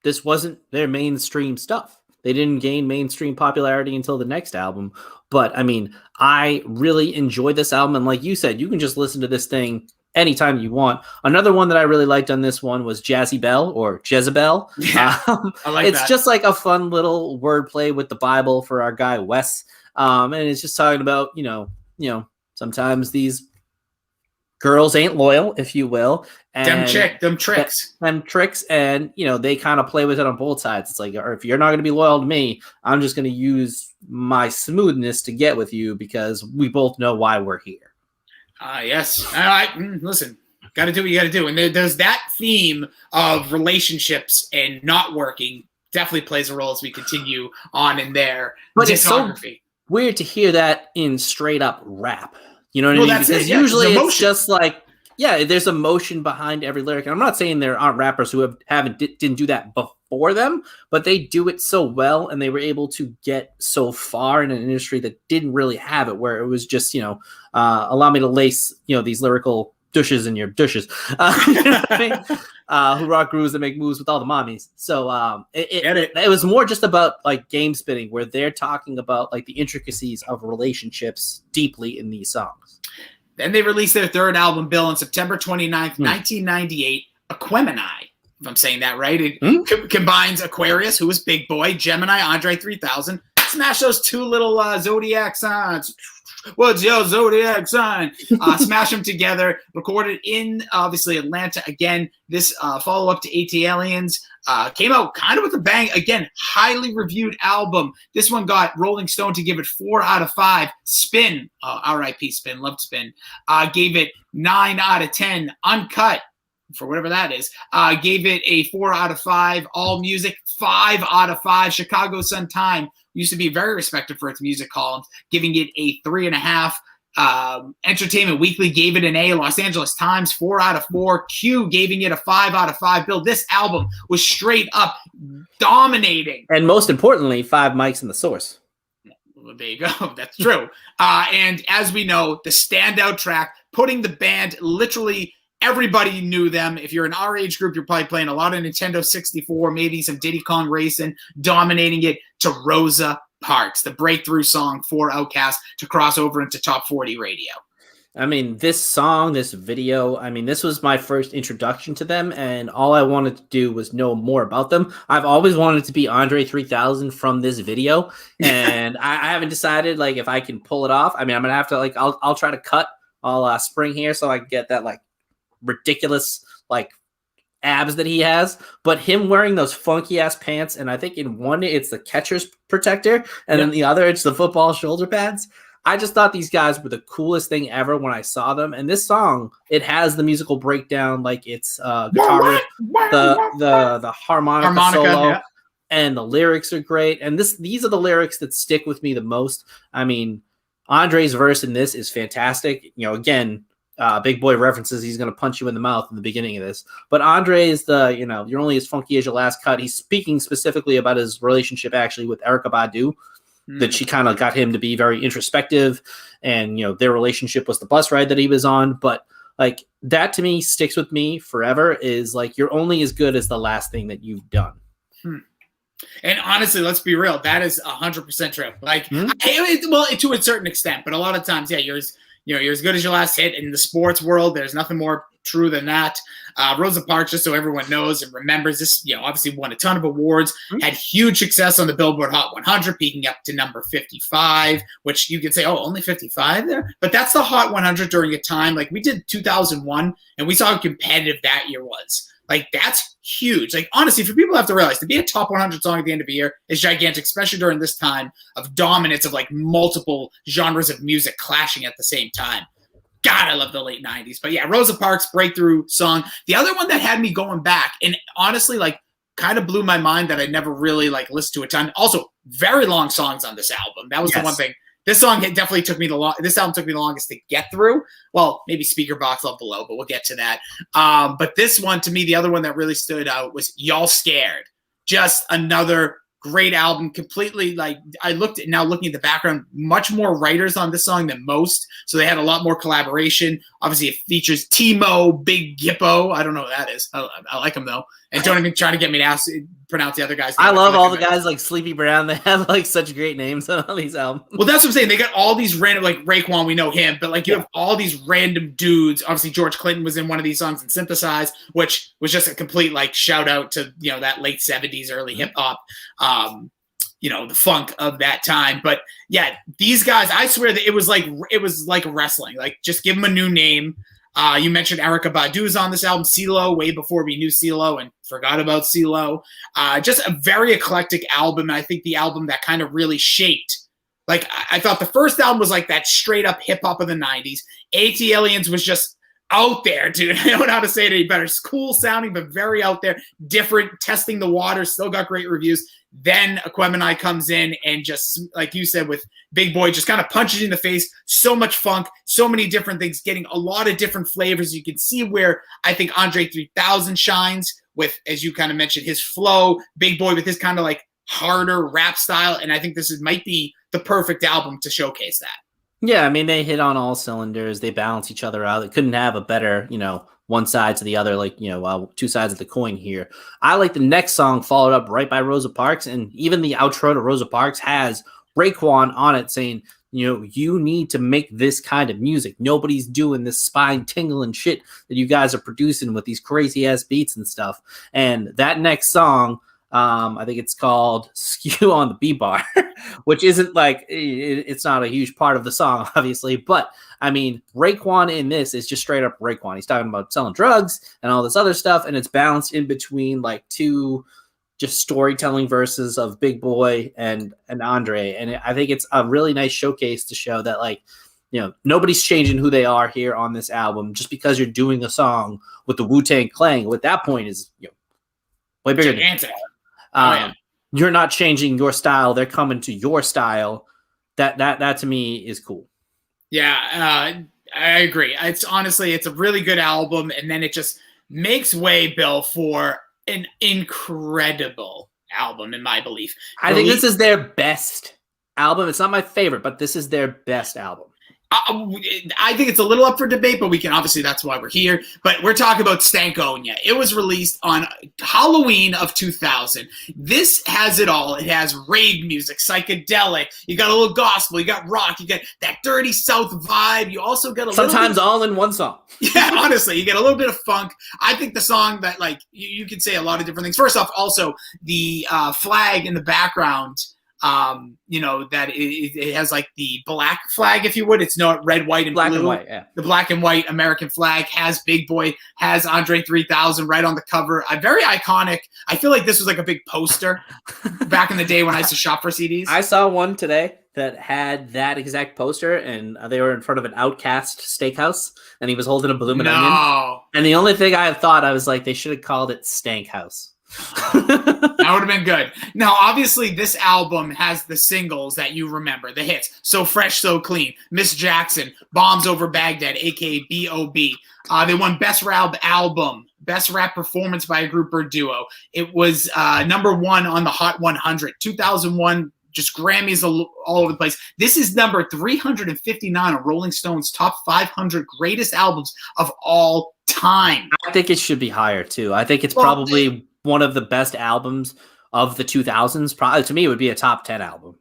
this wasn't their mainstream stuff. They didn't gain mainstream popularity until the next album. But I mean, I really enjoyed this album. And like you said, you can just listen to this thing anytime you want. Another one that I really liked on this one was Jazzy Bell or Jezebel. Yeah, I like it's just like a fun little wordplay with the Bible for our guy Wes. And it's just talking about, sometimes these girls ain't loyal, if you will. And them tricks. And, they kind of play with it on both sides. It's like, or if you're not going to be loyal to me, I'm just going to use my smoothness to get with you because we both know why we're here. Yes. Listen, got to do what you got to do. And there's that theme of relationships and not working definitely plays a role as we continue on in their discography. It's so weird to hear that in straight up rap. You know what I mean? Because usually it's just like, there's emotion behind every lyric. And I'm not saying there aren't rappers who didn't do that before them, but they do it so well, and they were able to get so far in an industry that didn't really have it, where it was just, allow me to lace, these lyrical douches in your douches. You know what I mean? Who rock grooves and make moves with all the mommies. So it was more just about like game spinning, where they're talking about like the intricacies of relationships deeply in these songs. Then they released their 3rd album, Bill, on September 29th, 1998, Aquemini, if I'm saying that right. It combines Aquarius, who was Big Boy, Gemini, Andre 3000. Smash those 2 little zodiac signs. What's your zodiac sign? Smash them together. Recorded in, obviously, Atlanta. Again, this follow-up to 18 Aliens came out kind of with a bang. Again, highly reviewed album. This one got Rolling Stone to give it 4 out of 5. Spin, R.I.P. Spin, loved Spin, gave it 9 out of 10. Uncut, for whatever that is, gave it a 4 out of 5. All Music, 5 out of 5. Chicago Sun-Times used to be very respected for its music columns, giving it a 3.5. Entertainment Weekly gave it an A. Los Angeles Times, 4 out of 4. Q giving it a 5 out of 5. Bill, this album was straight up dominating. And most importantly, 5 mics in the source. Well, there you go. That's true. And as we know, the standout track, putting the band literally – everybody knew them. If you're in our age group, you're probably playing a lot of Nintendo 64, maybe some Diddy Kong Racing, dominating it to Rosa Parks, the breakthrough song for Outkast to cross over into top 40 radio. I mean, this song, this video, this was my first introduction to them, and all I wanted to do was know more about them. I've always wanted to be Andre 3000 from this video, and I haven't decided, if I can pull it off. I'm going to have to, I'll try to cut. I'll spring here so I can get that, ridiculous abs that he has, but him wearing those funky ass pants, and I think in one it's the catcher's protector, and then the other it's the football shoulder pads. I just thought these guys were the coolest thing ever when I saw them. And this song, it has the musical breakdown, like it's guitar riff, the harmonica solo, and the lyrics are great. And these are the lyrics that stick with me the most. I mean, Andre's verse in this is fantastic. You know, again, Big Boy references he's going to punch you in the mouth in the beginning of this. But Andre is you're only as funky as your last cut. He's speaking specifically about his relationship actually with Erykah Badu, that she kind of got him to be very introspective, and, you know, their relationship was the bus ride that he was on. But like that to me sticks with me forever, is like, you're only as good as the last thing that you've done. And honestly, let's be real, that is 100% true. Like, well, to a certain extent, but a lot of times, yeah, you're as good as your last hit. In the sports world, there's nothing more true than that. Rosa Parks, just so everyone knows and remembers this, you know, obviously won a ton of awards, had huge success on the Billboard Hot 100, peaking up to number 55, which you could say, oh, only 55 there? But that's the Hot 100 during a time, like we did 2001, and we saw how competitive that year was. Like, that's huge. Like, honestly, for people have to realize, to be a top 100 song at the end of the year is gigantic, especially during this time of dominance of, like, multiple genres of music clashing at the same time. God, I love the late 90s. But yeah, Rosa Parks, breakthrough song. The other one that had me going back, and honestly, like, kind of blew my mind that I never really, like, listened to a ton. Also, very long songs on this album. That was the one thing. This song definitely took me this album took me the longest to get through. Well, maybe Speaker Box Love Below, but we'll get to that. But this one, to me, the other one that really stood out was Y'all Scared. Just another great album, completely, like, looking at the background, much more writers on this song than most, so they had a lot more collaboration. Obviously, it features Timo, Big Hippo. I don't know what that is. I like him, though. And don't even try to get me to pronounce the other guys. I love all the guys like Sleepy Brown. They have like such great names on all these albums. Well, that's what I'm saying. They got all these random, like Raekwon, we know him, but like you have all these random dudes. Obviously, George Clinton was in one of these songs and Synthesize, which was just a complete like shout out to, you know, that late 70s, early hip hop, you know, the funk of that time. But yeah, these guys, I swear that it was like wrestling. Like, just give them a new name. You mentioned Erykah Badu's on this album, CeeLo, way before we knew CeeLo and forgot about CeeLo. Just a very eclectic album. And I think the album that kind of really shaped, like, I thought the first album was like that straight up hip hop of the 90s. AT Aliens was just out there, dude. I don't know how to say it any better. It's cool sounding, but very out there, different, testing the water, still got great reviews. Then Aquemini comes in and just, like you said, with Big Boy, just kind of punches you in the face. So much funk, so many different things, getting a lot of different flavors. You can see where I think Andre 3000 shines with, as you kind of mentioned, his flow, Big Boy with his kind of like harder rap style. And I think this might be the perfect album to showcase that. Yeah, I mean, they hit on all cylinders. They balance each other out. They couldn't have a better, you know, one side to the other, like, you know, two sides of the coin here. I like the next song followed up right by Rosa Parks, and even the outro to Rosa Parks has Raekwon on it saying, you know, you need to make this kind of music. Nobody's doing this spine tingling shit that you guys are producing with these crazy ass beats and stuff. And that next song, I think it's called Skew on the B-Bar, which isn't like, it's not a huge part of the song, obviously. But, I mean, Raekwon in this is just straight up Raekwon. He's talking about selling drugs and all this other stuff, and it's balanced in between, like, two just storytelling verses of Big Boy and Andre. And I think it's a really nice showcase to show that, like, you know, nobody's changing who they are here on this album just because you're doing a song with the Wu-Tang Clan. What that point is, you know, way bigger than you're not changing your style. They're coming to your style. That to me is cool. Yeah, I agree. It's honestly, it's a really good album. And then it just makes way, Bill, for an incredible album, in my belief. I think this is their best album. It's not my favorite, but this is their best album. I think it's a little up for debate, but we can obviously, that's why we're here. But we're talking about Stankonia. It was released on Halloween of 2000. This has it all. It has rave music, psychedelic. You got a little gospel. You got rock. You got that dirty South vibe. You also got sometimes all in one song. Yeah, honestly, you get a little bit of funk. I think the song that, like, you could say a lot of different things. First off, also the flag in the background That it has like the black flag, if you would. It's not red, white, and Black blue. and white, yeah. The black and white American flag has Big Boy, has Andre 3000 right on the cover. Very iconic. I feel like this was like a big poster back in the day when I used to shop for CDs. I saw one today that had that exact poster, and they were in front of an Outkast steakhouse, and he was holding a bloomin' onion. And the only thing I thought, I was like, they should have called it Stank House. That would have been good. Now, obviously, this album has the singles that you remember, the hits. So Fresh, So Clean, Miss Jackson, Bombs Over Baghdad, a.k.a. B.O.B. They won Best Rap Album, Best Rap Performance by a Group or Duo. It was number 1 on the Hot 100. 2001, just Grammys all over the place. This is number 359 on Rolling Stone's top 500 greatest albums of all time. I think it should be higher, too. I think it's probably one of the best albums of the 2000s. Probably, to me, it would be a top 10 album.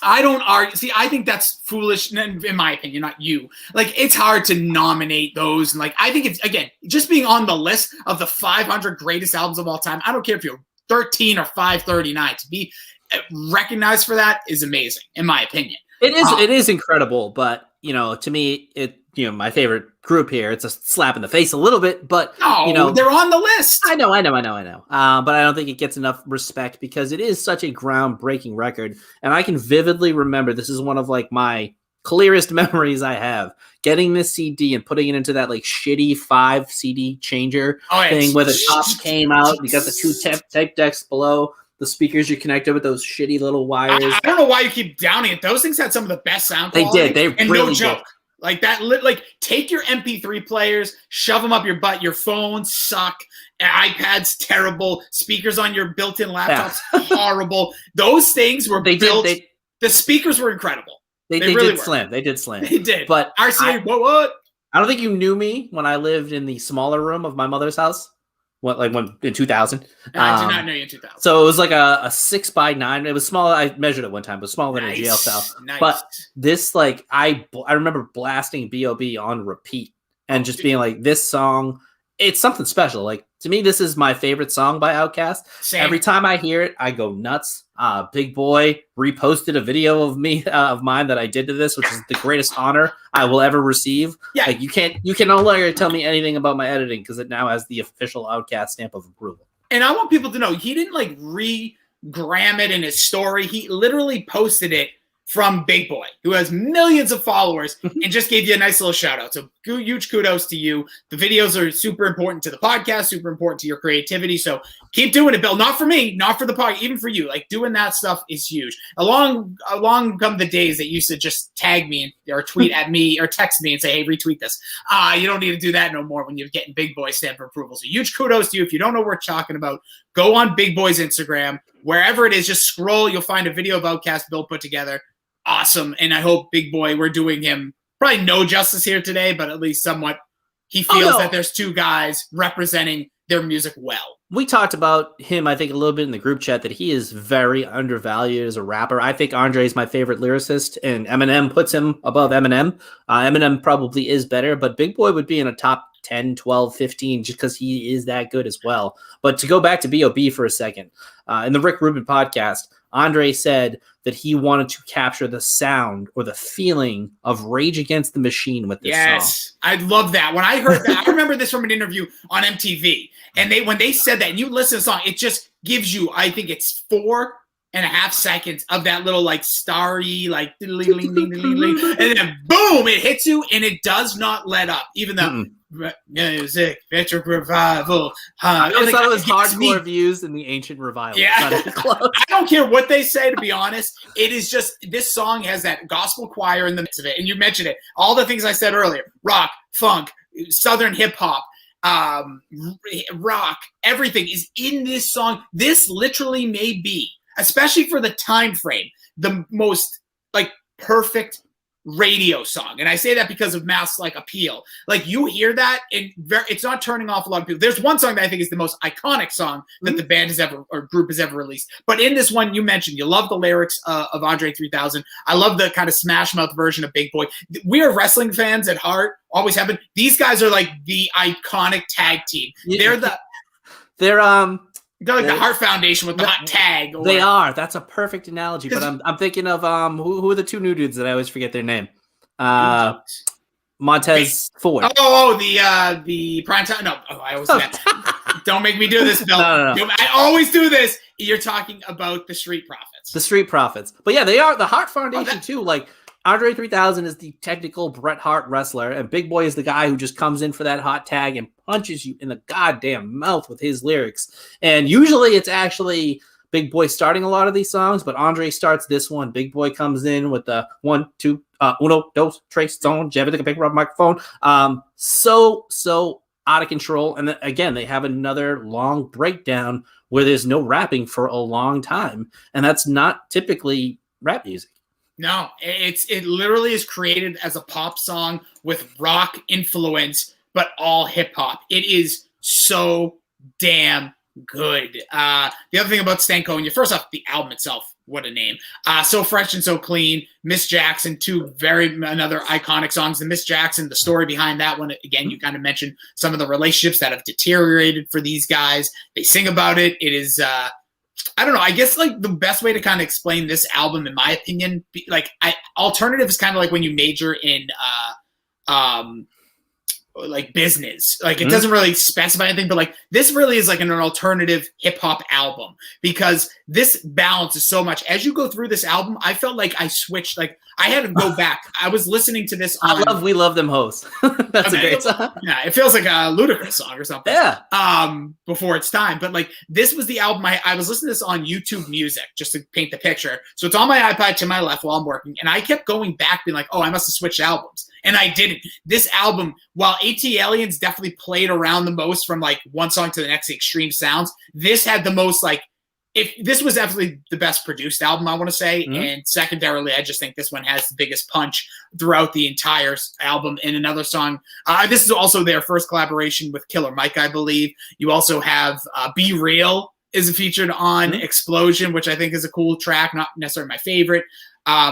I don't argue. See, I think that's foolish, in my opinion, not you. Like, it's hard to nominate those. And, like, I think it's, again, just being on the list of the 500 greatest albums of all time, I don't care if you're 13 or 539. To be recognized for that is amazing, in my opinion. It is incredible, but, to me, my favorite group here, it's a slap in the face a little bit, but they're on the list. I know. But I don't think it gets enough respect because it is such a groundbreaking record. And I can vividly remember, this is one of like my clearest memories I have, getting this CD and putting it into that like shitty 5 CD changer thing where the top came out. You got the 2 tape decks below. The speakers you connected with those shitty little wires. I don't know why you keep downing it. Those things had some of the best sound quality. They did. They and really no joke. did. Like that, like take your MP3 players, shove them up your butt. Your phones suck. iPad's terrible. Speakers on your built-in laptops horrible. Those things were built. The speakers were incredible. They really did slam. They did slam. They did. But RCA, what? I don't think you knew me when I lived in the smaller room of my mother's house. When in 2000? I did not know you in 2000. So it was like a 6x9. It was small. I measured it one time. It was smaller than a jail cell. Nice. But this, like, I remember blasting B.O.B. on repeat and just being like, this song, it's something special. Like, to me, this is my favorite song by Outkast. Same. Every time I hear it, I go nuts. Big Boy reposted a video of mine that I did to this, which is the greatest honor I will ever receive. Yeah. Like, you can no longer tell me anything about my editing because it now has the official Outkast stamp of approval. And I want people to know he didn't like re-gram it in his story. He literally posted it from Big Boy, who has millions of followers, and just gave you a nice little shout out. So huge kudos to you. The videos are super important to the podcast, super important to your creativity. So keep doing it, Bill. Not for me, not for the podcast, even for you. Like, doing that stuff is huge. Along come the days that you used to just tag me or tweet at me or text me and say, hey, retweet this. You don't need to do that no more when you're getting Big Boy stamp of approval. So huge kudos to you. If you don't know what we're talking about, go on Big Boy's Instagram. Wherever it is, just scroll. You'll find a video of Outkast Bill put together. Awesome. And I hope Big Boy, we're doing him probably no justice here today, but at least somewhat he feels that there's 2 guys representing their music well. We talked about him, I think, a little bit in the group chat that he is very undervalued as a rapper. I think Andre is my favorite lyricist, and Eminem puts him above Eminem. Eminem probably is better, but Big Boy would be in a top 10, 12, 15 just because he is that good as well. But to go back to B.O.B. for a second, in the Rick Rubin podcast, Andre said that he wanted to capture the sound or the feeling of Rage Against the Machine with this song. Yes, I love that. When I heard that, I remember this from an interview on MTV. And when they said that, and you listen to the song, it just gives you, I think it's 4.5 seconds of that little like starry, like, and then boom, it hits you, and it does not let up, even though music, retro revival. I thought it was hardcore views in the ancient revival. Yeah. I don't care what they say, to be honest. It is just, this song has that gospel choir in the midst of it. And you mentioned it. All the things I said earlier, rock, funk, southern hip hop, rock, everything is in this song. This literally may be, especially for the time frame, the most like perfect radio song. And I say that because of mass like appeal. Like, you hear that and it's not turning off a lot of people. There's one song that I think is the most iconic song that the band has ever, or group has ever released. But in this one, you mentioned you love the lyrics of Andre 3000. I love the kind of smash mouth version of Big Boy. We are wrestling fans at heart, always have been. These guys are like the iconic tag team. They're They're like the Heart Foundation with the hot tag. Or, They are. That's a perfect analogy. But I'm thinking of who are the two new dudes that I always forget their name? Montez Ford. The prime time. No, I always do that. Don't make me do this, Bill. No. I always do this. You're talking about the Street Profits. The Street Profits. But yeah, they are the Heart Foundation too. Like Andre 3000 is the technical Bret Hart wrestler, and Big Boy is the guy who just comes in for that hot tag and punches you in the goddamn mouth with his lyrics. And usually it's actually Big Boy starting a lot of these songs, but Andre starts this one. Big Boy comes in with the 1, 2, uno, dos, tres, son, Jebba, pick up microphone. So out of control. And then, again, they have another long breakdown where there's no rapping for a long time. And that's not typically rap music. No, it literally is created as a pop song with rock influence, but all hip hop. It is so damn good. The other thing about Stankonia, first off, the album itself, what a name. So Fresh and So Clean, Miss Jackson, another iconic songs. The Miss Jackson, the story behind that one, again, you kind of mentioned some of the relationships that have deteriorated for these guys. They sing about it. It is, I don't know, I guess like the best way to kind of explain this album, in my opinion, alternative is kind of like when you major in, like business, like it doesn't really specify anything, but like this really is like an alternative hip hop album because this balances so much. As you go through this album, I felt like I switched, like I had to go back. I was listening to this on We Love Them Hoes. That's a great song. Yeah, it feels like a Ludacris song or something. Yeah. Before its time. But like this was the album I was listening to this on YouTube Music just to paint the picture. So it's on my iPad to my left while I'm working, and I kept going back being like, oh, I must have switched albums. And I didn't. This album, while AT Aliens definitely played around the most from like one song to the next, the extreme sounds, this had the most like, if this was definitely the best produced album, I want to say. And secondarily, I just think this one has the biggest punch throughout the entire album. In another song, this is also their first collaboration with Killer Mike, I believe. You also have Be Real is featured on Explosion, which I think is a cool track, not necessarily my favorite.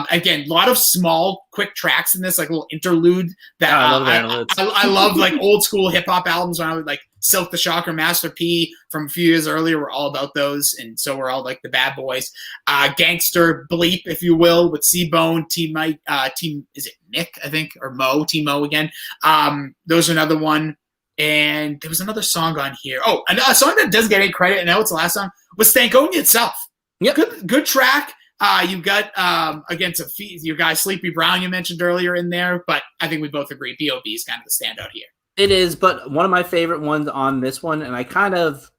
Again, a lot of small, quick tracks in this, like a little interlude that I love, like old school hip hop albums when I would like Silk the Shocker, Master P from a few years earlier were all about those, and so we're all like the Bad Boys. Gangster Bleep, if you will, with C-Bone, Team is it Nick, I think, or Mo, T-Mo again. Those are another one. And there was another song on here. Oh, a song that doesn't get any credit, and now it's the last song, was Stankonia itself. Yeah, good track. You've got, again, your guy Sleepy Brown you mentioned earlier in there, but I think we both agree B.O.B. is kind of the standout here. It is, but one of my favorite ones on this one, and I kind of,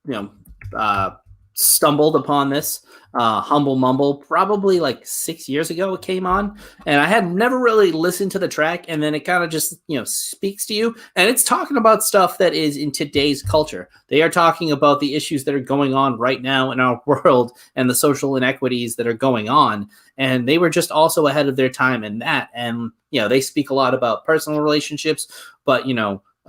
stumbled upon this, Humble Mumble, probably like 6 years ago it came on, and I had never really listened to the track, and then it kind of just, speaks to you, and it's talking about stuff that is in today's culture. They are talking about the issues that are going on right now in our world and the social inequities that are going on, and they were just also ahead of their time in that, and, they speak a lot about personal relationships, but,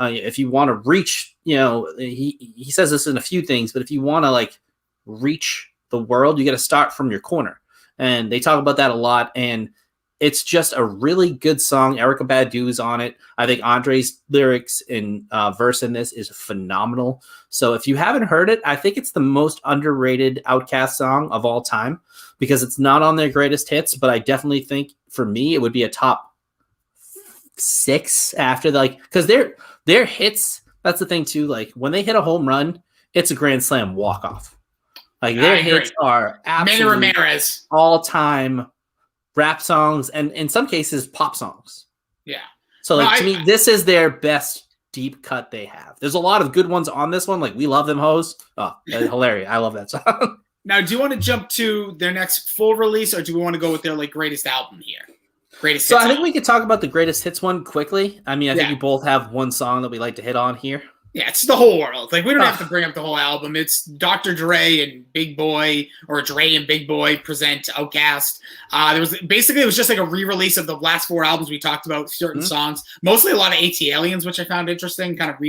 if you want to reach, he says this in a few things, but if you want to, like, reach the world, you got to start from your corner, and they talk about that a lot, and it's just a really good song. Erykah Badu's on it. I think Andre's lyrics and verse in this is phenomenal. So if you haven't heard it, I think it's the most underrated Outkast song of all time because it's not on their greatest hits, but I definitely think for me it would be a top 6 after because their hits, that's the thing too, like when they hit a home run, it's a grand slam walk-off. Like their hits are absolutely all-time rap songs and in some cases pop songs. Yeah. So to me, this is their best deep cut they have. There's a lot of good ones on this one, like We Love Them Hoes. Oh, hilarious. I love that song. Now, do you want to jump to their next full release or do we want to go with their like greatest album here? Greatest hits. So I think we could talk about the greatest hits one quickly. I mean, I think we both have one song that we like to hit on here. Yeah, it's the whole world. Like, we don't have to bring up the whole album. It's Dr. Dre and Big Boy, or Dre and Big Boy present Outkast. It was just like a re-release of the last 4 albums we talked about, certain songs. Mostly a lot of AT Aliens, which I found interesting, kind of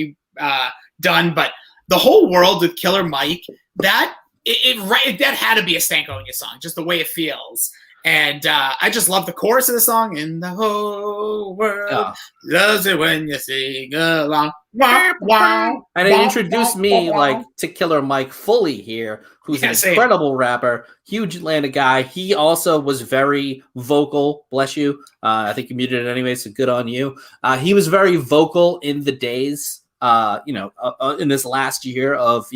done. But the whole world with Killer Mike, that had to be a Stankonia song, just the way it feels. And I just love the chorus of the song. And the whole world loves it when you sing along. Wow, wow, and it introduced me like to Killer Mike fully here, who's an incredible rapper, huge Atlanta guy. He also was very vocal. Bless you. I think you muted it anyway, so good on you. He was very vocal in the days, in this last year of,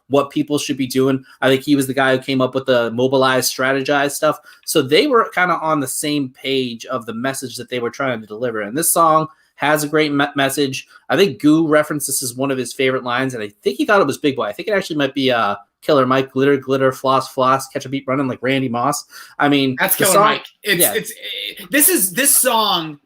what people should be doing. I think he was the guy who came up with the mobilize, strategize stuff. So they were kind of on the same page of the message that they were trying to deliver. And this song has a great message. I think Goo referenced this as one of his favorite lines, and I think he thought it was Big Boy. I think it actually might be Killer Mike, glitter, glitter, floss, floss, catch a beat running like Randy Moss. I mean, that's Killer Mike. This song,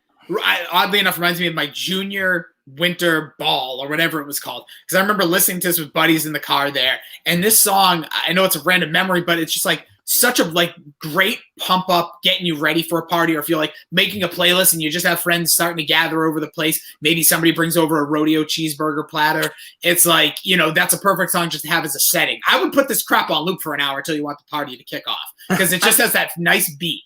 oddly enough, reminds me of my junior winter ball or whatever it was called, because I remember listening to this with buddies in the car there. And this song, I know it's a random memory, but it's just like such a great pump up, getting you ready for a party, or if you're like making a playlist and you just have friends starting to gather over the place, maybe somebody brings over a rodeo cheeseburger platter. It's like, that's a perfect song just to have as a setting. I would put this crap on loop for an hour until you want the party to kick off, because it just has that nice beat.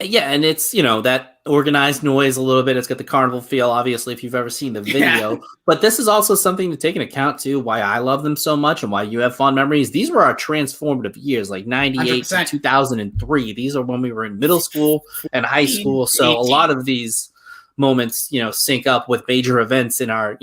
Yeah, and it's, that organized noise a little bit. It's got the carnival feel, obviously, if you've ever seen the video. Yeah. But this is also something to take into account, too, why I love them so much and why you have fond memories. These were our transformative years, like 98 100%. To 2003. These are when we were in middle school and high school. So 18. A lot of these moments, sync up with major events in our,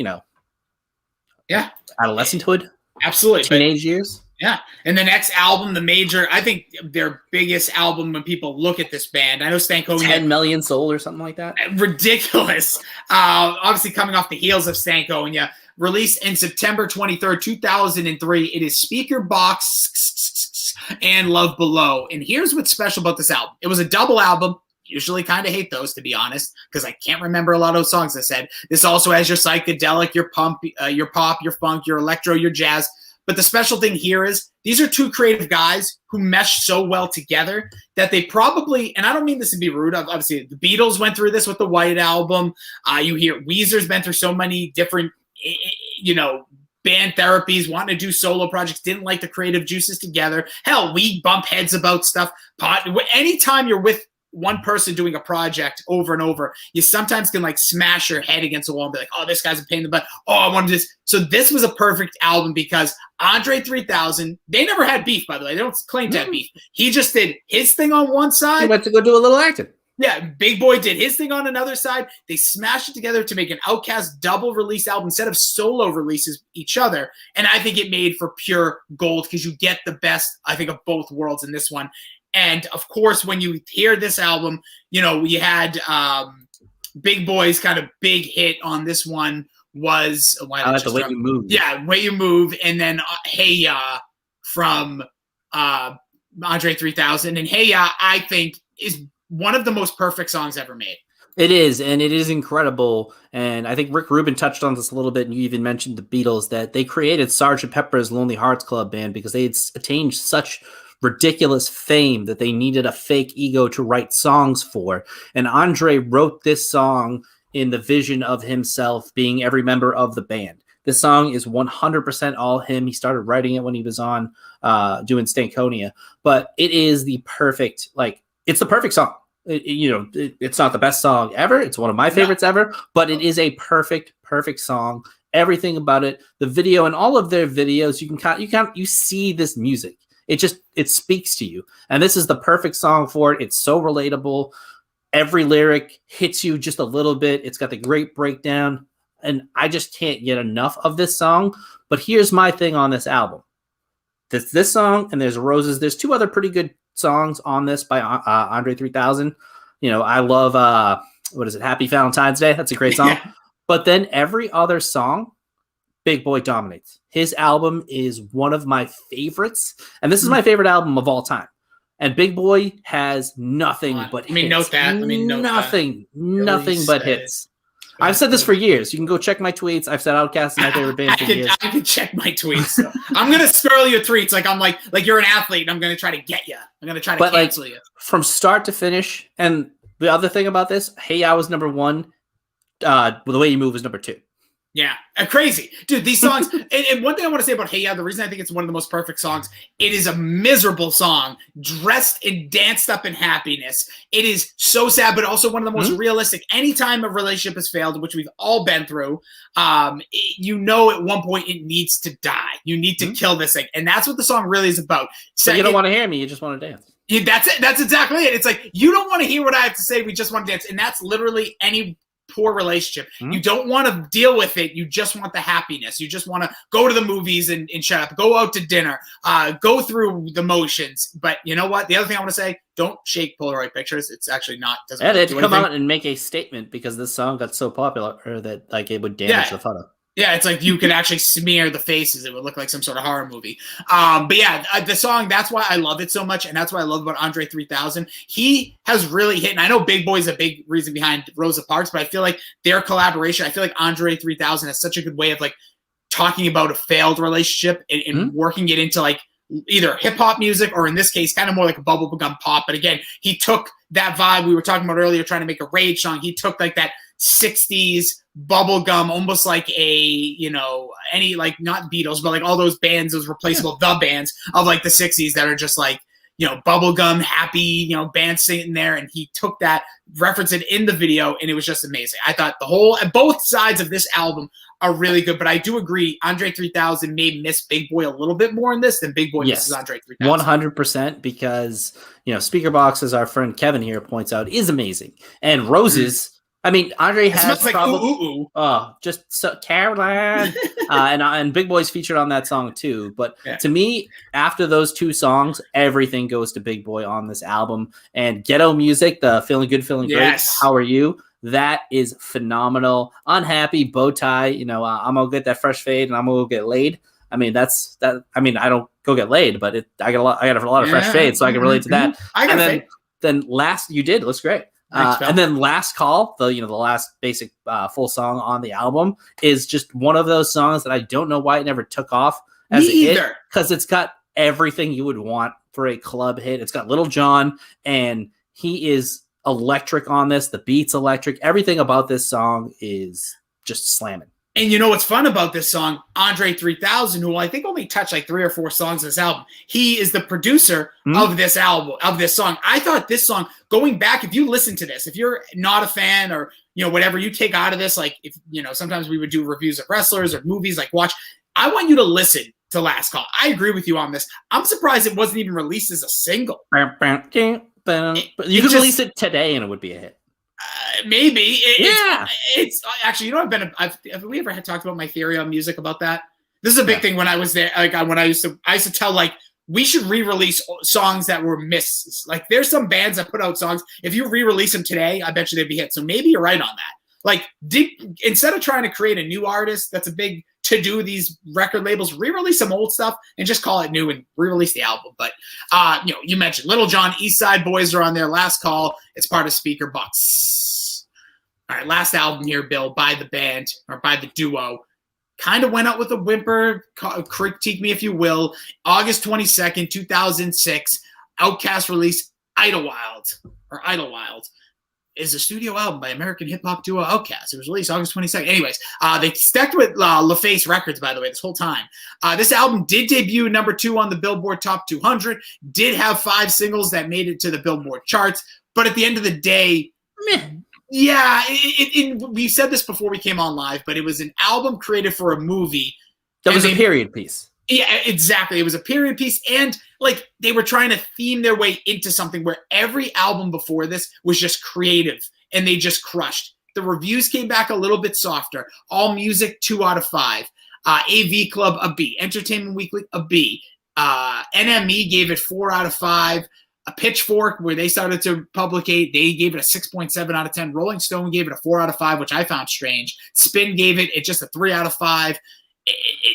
adolescenthood. Absolutely. Teenage years. Yeah. And the next album, the major, I think their biggest album when people look at this band, I know Stankonia. 10 million sold or something like that. Ridiculous. Obviously coming off the heels of Stankonia, released in September 23rd, 2003. It is Speaker Box and Love Below. And here's what's special about this album. It was a double album. Usually kind of hate those, to be honest, because I can't remember a lot of those songs I said. This also has your psychedelic, your pop, your funk, your electro, your jazz. But the special thing here is these are two creative guys who mesh so well together that they probably, and I don't mean this to be rude, obviously the Beatles went through this with the White Album. You hear Weezer's been through so many different, band therapies, wanting to do solo projects, didn't like the creative juices together. Hell, we bump heads about stuff. Anytime you're with one person doing a project over and over, you sometimes can smash your head against the wall and be like, oh, this guy's a pain in the butt. Oh, I wanted this. So this was a perfect album because Andre 3000, they never had beef, by the way. They don't claim to have beef. He just did his thing on one side. He went to go do a little acting. Yeah, Big Boy did his thing on another side. They smashed it together to make an Outkast double release album instead of solo releases each other. And I think it made for pure gold because you get the best, I think, of both worlds in this one. And, of course, when you hear this album, we had Big Boy's kind of big hit on this one was I like the Way You Move. Yeah, Way You Move. And then Hey Ya from Andre 3000. And Hey Ya, I think, is one of the most perfect songs ever made. It is, and it is incredible. And I think Rick Rubin touched on this a little bit, and you even mentioned the Beatles, that they created Sgt. Pepper's Lonely Hearts Club Band because they had attained such ridiculous fame that they needed a fake ego to write songs for. And Andre wrote this song in the vision of himself being every member of the band. This song is 100% all him. He started writing it when he was on doing Stankonia, but it is the perfect, it's the perfect song. It's not the best song ever. It's one of my favorites ever, but it is a perfect song. Everything about it, the video and all of their videos, you see this music. It speaks to you. And this is the perfect song for it. It's so relatable. Every lyric hits you just a little bit. It's got the great breakdown. And I just can't get enough of this song. But here's my thing on this album. This song and there's Roses. There's two other pretty good songs on this by Andre 3000. I love, Happy Valentine's Day. That's a great song. But then every other song, Big Boy dominates. His album is one of my favorites, and this is my favorite album of all time. And Big Boy has nothing but hits. Note that. Nothing but hits. I've said this for years. You can go check my tweets. I've said Outkast is my favorite band for years. I can check my tweets. So. I'm gonna scroll your tweets I'm like you're an athlete, and I'm gonna try to get you. I'm gonna try to cancel you from start to finish. And the other thing about this, Hey Ya was number one. The Way You Move was number two. Yeah, crazy. Dude, these songs, and one thing I want to say about Hey Ya, the reason I think it's one of the most perfect songs, it is a miserable song, dressed and danced up in happiness. It is so sad, but also one of the most realistic. Anytime a relationship has failed, which we've all been through, you know at one point it needs to die. You need to kill this thing. And that's what the song really is about. So you don't want to hear me, you just want to dance. Yeah, that's it. That's exactly it. It's like, you don't want to hear what I have to say, we just want to dance. And that's literally any poor relationship. You don't want to deal with it. You just want the happiness. You just want to go to the movies and shut up. Go out to dinner. Go through the motions. But you know what? The other thing I want to say, don't shake Polaroid pictures. It's actually not. Doesn't Yeah, they had to come anything. out and make a statement because this song got so popular that like it would damage the photo. Yeah, it's like you could actually smear the faces. It would look like some sort of horror movie. But yeah, the song, that's why I love it so much, and that's what I love about Andre 3000. He has really hit, and I know Big Boy is a big reason behind Rosa Parks, but I feel like their collaboration, I feel like Andre 3000 has such a good way of like talking about a failed relationship and working it into like either hip-hop music or in this case, kind of more like a bubblegum pop. But again, he took that vibe we were talking about earlier, trying to make a rage song. He took like that 60s bubblegum, almost like a, you know, any like not Beatles, but like all those bands, those replaceable the bands of like the 60s that are just like, you know, bubblegum happy, you know, bands sitting there, and he took that, referenced it in the video, and it was just amazing. I thought both sides of this album are really good, but I do agree Andre 3000 may miss Big Boy a little bit more in this than Big Boy misses Andre 3000. 100%, because, you know, Speaker Box, as our friend Kevin here points out, is amazing. And Roses, I mean, Andre has like probably just so, Caroline, and Big Boy's featured on that song too. But to me, after those two songs, everything goes to Big Boy on this album. And Ghetto Music, the Feeling Good, Feeling Great, How Are You? That is phenomenal. Unhappy, Bow Tie, you know, I'm gonna get that fresh fade and I'm gonna go get laid. I mean, that's that. I mean, I don't go get laid, but I got a lot of fresh fades, so I can relate to that. Then last, you did, looks great. And then Last Call, the last basic full song on the album, is just one of those songs that I don't know why it never took off as a hit, because it's got everything you would want for a club hit. It's got Little John, and he is electric on this. The beat's electric. Everything about this song is just slamming. And you know what's fun about this song? Andre 3000, who I think only touched like 3 or 4 songs in this album, he is the producer of this album, of this song. I thought this song, going back, if you listen to this, if you're not a fan or, you know, whatever you take out of this, like, if, you know, sometimes we would do reviews of wrestlers or movies, like watch, I want you to listen to Last Call. I agree with you on this. I'm surprised it wasn't even released as a single. You could release it today and it would be a hit. Maybe. It's actually, you know, have we ever talked about my theory on music about that? This is a big thing when I was there. Like when I used to tell, like, we should re-release songs that were missed. Like, there's some bands that put out songs. If you re-release them today, I bet you they'd be hit. So maybe you're right on that. Like, instead of trying to create a new artist, that's a big to-do, these record labels, re-release some old stuff and just call it new and re-release the album. But, you know, you mentioned Little John, East Side Boys are on there. Last Call, it's part of Speaker Box. All right, last album here, Bill, by the band, or by the duo. Kind of went out with a whimper, critique me if you will. August 22nd, 2006, Outkast released Idlewild. Is a studio album by American hip-hop duo Outkast. It was released August 22nd. Anyways, they stuck with LaFace Records, by the way, this whole time. This album did debut number 2 on the Billboard Top 200, did have 5 singles that made it to the Billboard charts, but at the end of the day, yeah, we said this before we came on live, but it was an album created for a movie. That was a period piece. Yeah, exactly. It was a period piece, and like they were trying to theme their way into something where every album before this was just creative, and they just crushed. The reviews came back a little bit softer. All Music, 2 out of 5. AV Club, a B. Entertainment Weekly, a B. NME gave it 4 out of 5. A Pitchfork, where they started to publicate, they gave it a 6.7 out of 10. Rolling Stone gave it a 4 out of 5, which I found strange. Spin gave it just a 3 out of 5.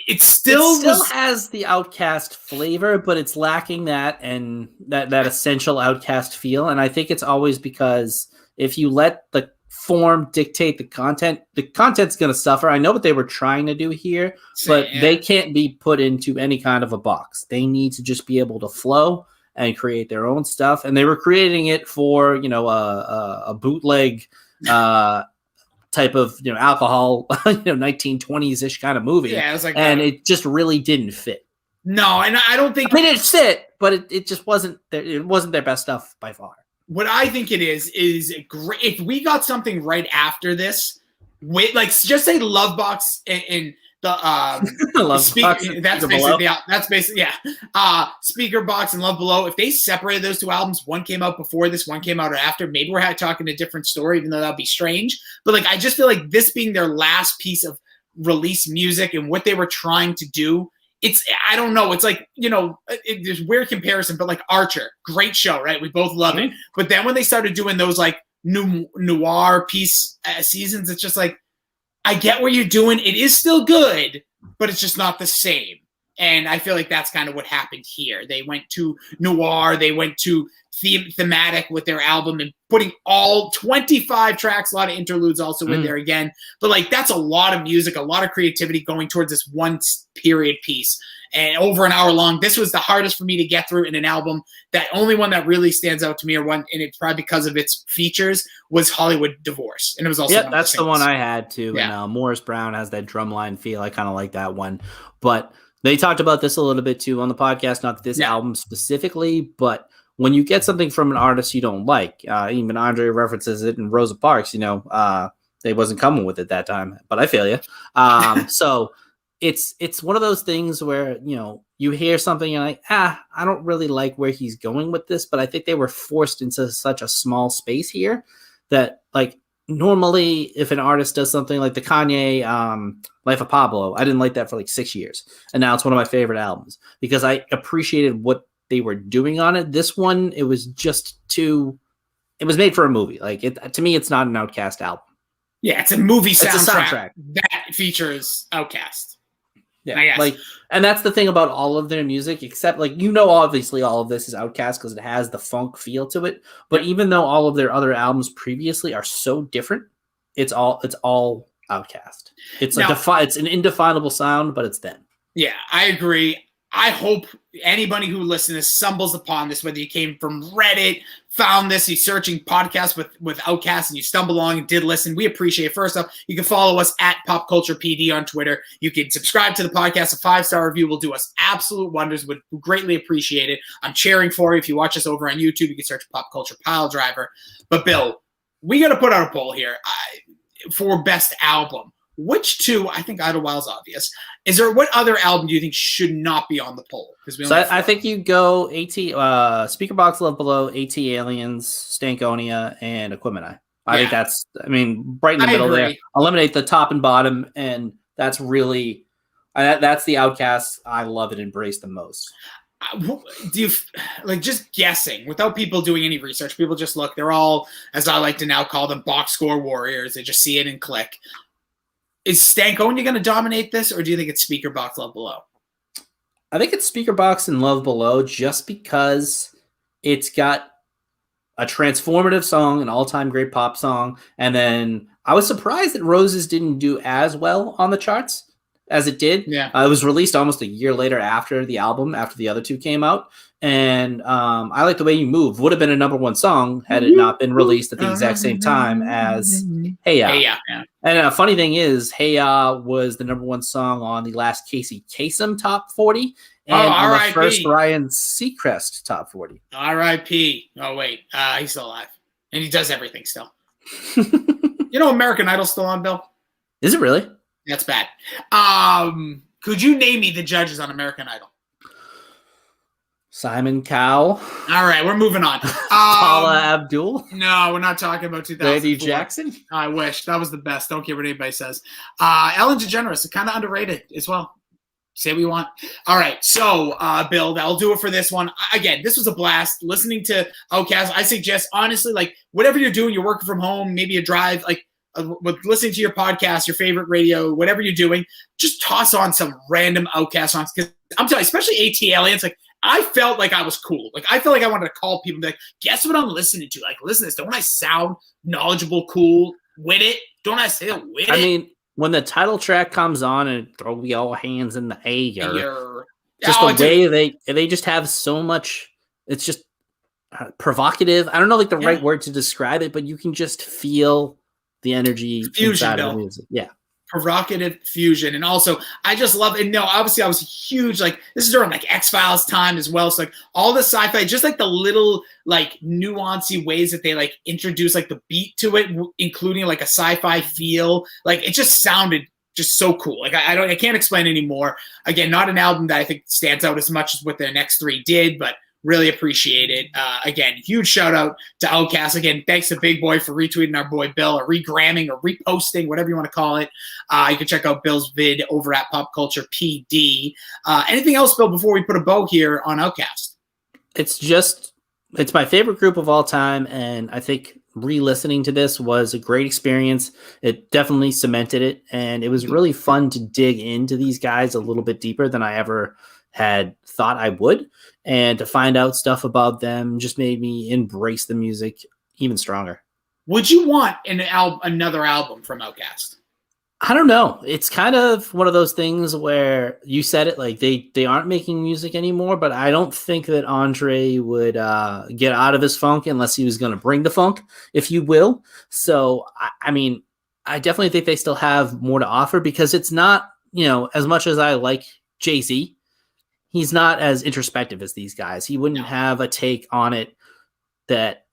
It still has the Outkast flavor, but it's lacking that and that essential Outkast feel. And I think it's always because if you let the form dictate the content's going to suffer. I know what they were trying to do here, but they can't be put into any kind of a box. They need to just be able to flow and create their own stuff. And they were creating it for, you know, a bootleg type of alcohol 1920s ish kind of movie. Yeah, it was like and it just really didn't fit. No, and I don't think it fit, but it just wasn't it wasn't their best stuff by far. What I think it is great if we got something right after this with just say Love Box and the Love Box that's basically Speaker Box and Love Below. If they separated those two albums, one came out before this, one came out after, maybe we're talking a different story, even though that'd be strange. But I just feel like this being their last piece of release music and what they were trying to do, I don't know. It's there's weird comparison, but Archer, great show, right? We both love it. But then when they started doing those noir piece seasons, it's just I get what you're doing. It is still good, but it's just not the same. And I feel like that's kind of what happened here. They went to noir. They went to thematic with their album and putting all 25 tracks, a lot of interludes also in there again. But that's a lot of music, a lot of creativity going towards this one period piece. And over an hour long, this was the hardest for me to get through in an album. That only one that really stands out to me, and it's probably because of its features, was Hollywood Divorce. And it was also that's the one I had too. Yeah. And Morris Brown has that drumline feel. I kind of like that one. But they talked about this a little bit too on the podcast, not this album specifically, but when you get something from an artist you don't like, even Andre references it in Rosa Parks, they wasn't coming with it that time, but I feel you. So it's one of those things where, you hear something and I don't really like where he's going with this, but I think they were forced into such a small space here that normally if an artist does something like the Kanye Life of Pablo, I didn't like that for 6 years. And now it's one of my favorite albums because I appreciated what they were doing on it. This one, it was just it was made for a movie. To me, it's not an Outkast album. Yeah, it's a movie soundtrack, it's a soundtrack that features Outkast. Yeah, and that's the thing about all of their music, except obviously all of this is Outkast because it has the funk feel to it. But even though all of their other albums previously are so different, it's all Outkast. It's it's an indefinable sound, but it's them. Yeah, I agree. I hope anybody who listens stumbles upon this, whether you came from Reddit, found this, you're searching podcasts with Outkast and you stumble along and did listen. We appreciate it. First off, you can follow us at Pop Culture PD on Twitter. You can subscribe to the podcast. A 5-star review will do us absolute wonders. Would greatly appreciate it. I'm cheering for you. If you watch us over on YouTube, you can search Pop Culture Piledriver. But Bill, we got to put out a poll here for best album. Which two? I think Idlewild's obvious. What other album do you think should not be on the poll? I think you go Speaker Box, Love Below, AT Aliens, Stankonia, and Equipment I think that's, right in the middle there. Eliminate the top and bottom, and that's really, that's the Outkast I love and embrace the most. Do you just guessing without people doing any research? People just look. They're all, as I like to now call them, box score warriors. They just see it and click. Is Stankonia going to dominate this, or do you think it's Speaker Box, Love Below? I think it's Speaker Box and Love Below just because it's got a transformative song, an all-time great pop song, and then I was surprised that Roses didn't do as well on the charts as it did. Yeah. It was released almost a year later after the album, after the other two came out. And I Like the Way You Move would have been a number one song had it not been released at the exact same time as Hey Ya. Hey Ya. And a funny thing is, Hey Ya was the number one song on the last Casey Kasem top 40 and on the first Ryan Seacrest top 40. R.I.P. Oh, wait. He's still alive. And he does everything still. American Idol's still on, Bill? Is it really? That's bad. Could you name me the judges on American Idol? Simon Cowell. All right, we're moving on. Paula Abdul. No, we're not talking about 2004. Randy Jackson. I wish. That was the best. Don't care what anybody says. Ellen DeGeneres, kind of underrated as well. Say what you want. All right, so, Bill, that'll do it for this one. Again, this was a blast. Listening to Outkast, I suggest, honestly, whatever you're doing, you're working from home, maybe you drive, with listening to your podcast, your favorite radio, whatever you're doing, just toss on some random Outkast songs. Because I'm telling you, especially AT Aliens, I felt like I was cool. I felt like I wanted to call people and be like, guess what I'm listening to? Listen to this. Don't I sound knowledgeable, cool, with it? Don't I say with it? When the title track comes on and throw your hands in the air, just the way they just have so much, it's just provocative. I don't know the right word to describe it, but you can just feel the energy Fusion, inside of Bill. the music. Yeah. Provocative fusion. And also, I just love it. No, obviously I was huge, like, this is during like X-Files time as well. So like all the sci-fi, just like the little like nuancy ways that they like introduce like the beat to it, including like a sci-fi feel. Like it just sounded just so cool. Like I can't explain anymore. Again, not an album that I think stands out as much as what their next three did, but really appreciate it. Again, huge shout out to Outkast. Again, thanks to Big Boy for retweeting our boy Bill, or regramming, or reposting, whatever you want to call it. You can check out Bill's vid over at Pop Culture PD. Anything else, Bill, before we put a bow here on Outkast? It's my favorite group of all time, and I think re-listening to this was a great experience. It definitely cemented it, and it was really fun to dig into these guys a little bit deeper than I ever had thought I would, and to find out stuff about them just made me embrace the music even stronger. Would you want another album from Outkast? I don't know. It's kind of one of those things where you said it, like they aren't making music anymore, but I don't think that Andre would get out of his funk unless he was going to bring the funk, if you will. So, I mean, I definitely think they still have more to offer, because it's not, as much as I like Jay-Z, he's not as introspective as these guys. He wouldn't have a take on it that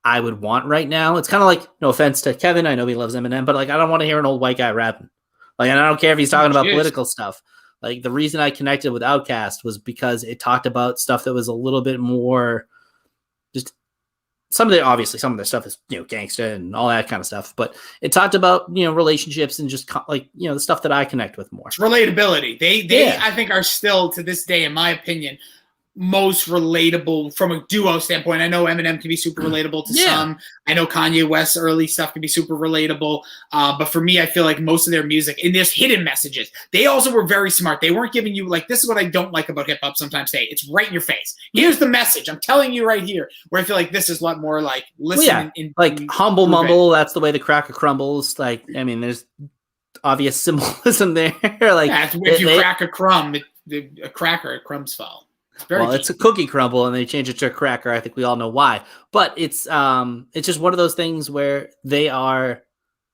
I would want right now. It's kind of like, no offense to Kevin, I know he loves Eminem, but like, I don't want to hear an old white guy rapping. Like, and I don't care if he's talking about political stuff. Like, the reason I connected with Outkast was because it talked about stuff that was a little bit more just some of their stuff is, gangsta and all that kind of stuff, but it talked about, relationships and just the stuff that I connect with more. It's relatability. They I think are still, to this day, in my opinion, most relatable from a duo standpoint. I know Eminem can be super relatable to some. I know Kanye West's early stuff can be super relatable. But for me, I feel like most of their music, and there's hidden messages. They also were very smart. They weren't giving you, like, this is what I don't like about hip hop sometimes. It's right in your face. Here's the message. I'm telling you right here. Where I feel like this is a lot more like, listen. Humble mumble. That's the way the cracker crumbles. Like, I mean, there's obvious symbolism there. Like, if you crack a crumb, a crumbs fall. It's a cookie crumble, and they change it to a cracker. I think we all know why. But it's just one of those things where they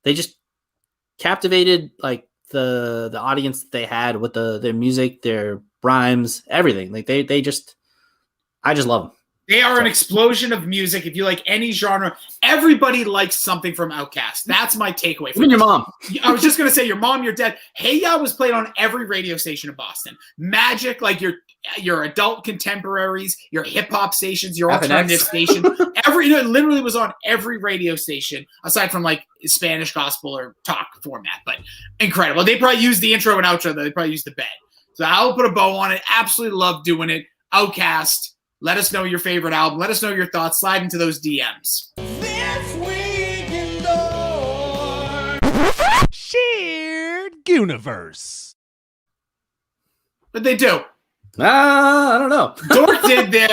just captivated like the audience that they had with their music, their rhymes, everything. Like I just love them. They are an explosion of music. If you like any genre, everybody likes something from Outkast. That's my takeaway. Even your mom. I was just going to say, your mom, your dad. Hey Ya was played on every radio station in Boston. Magic, like your adult contemporaries, your hip-hop stations, your alternative station. It literally was on every radio station, aside from like Spanish gospel or talk format. But incredible. They probably used the intro and outro, though. They probably used the bed. So I'll put a bow on it. Absolutely love doing it. Outkast. Let us know your favorite album. Let us know your thoughts. Slide into those DMs. This week in Shared Universe. But they do. I don't know. Dork did their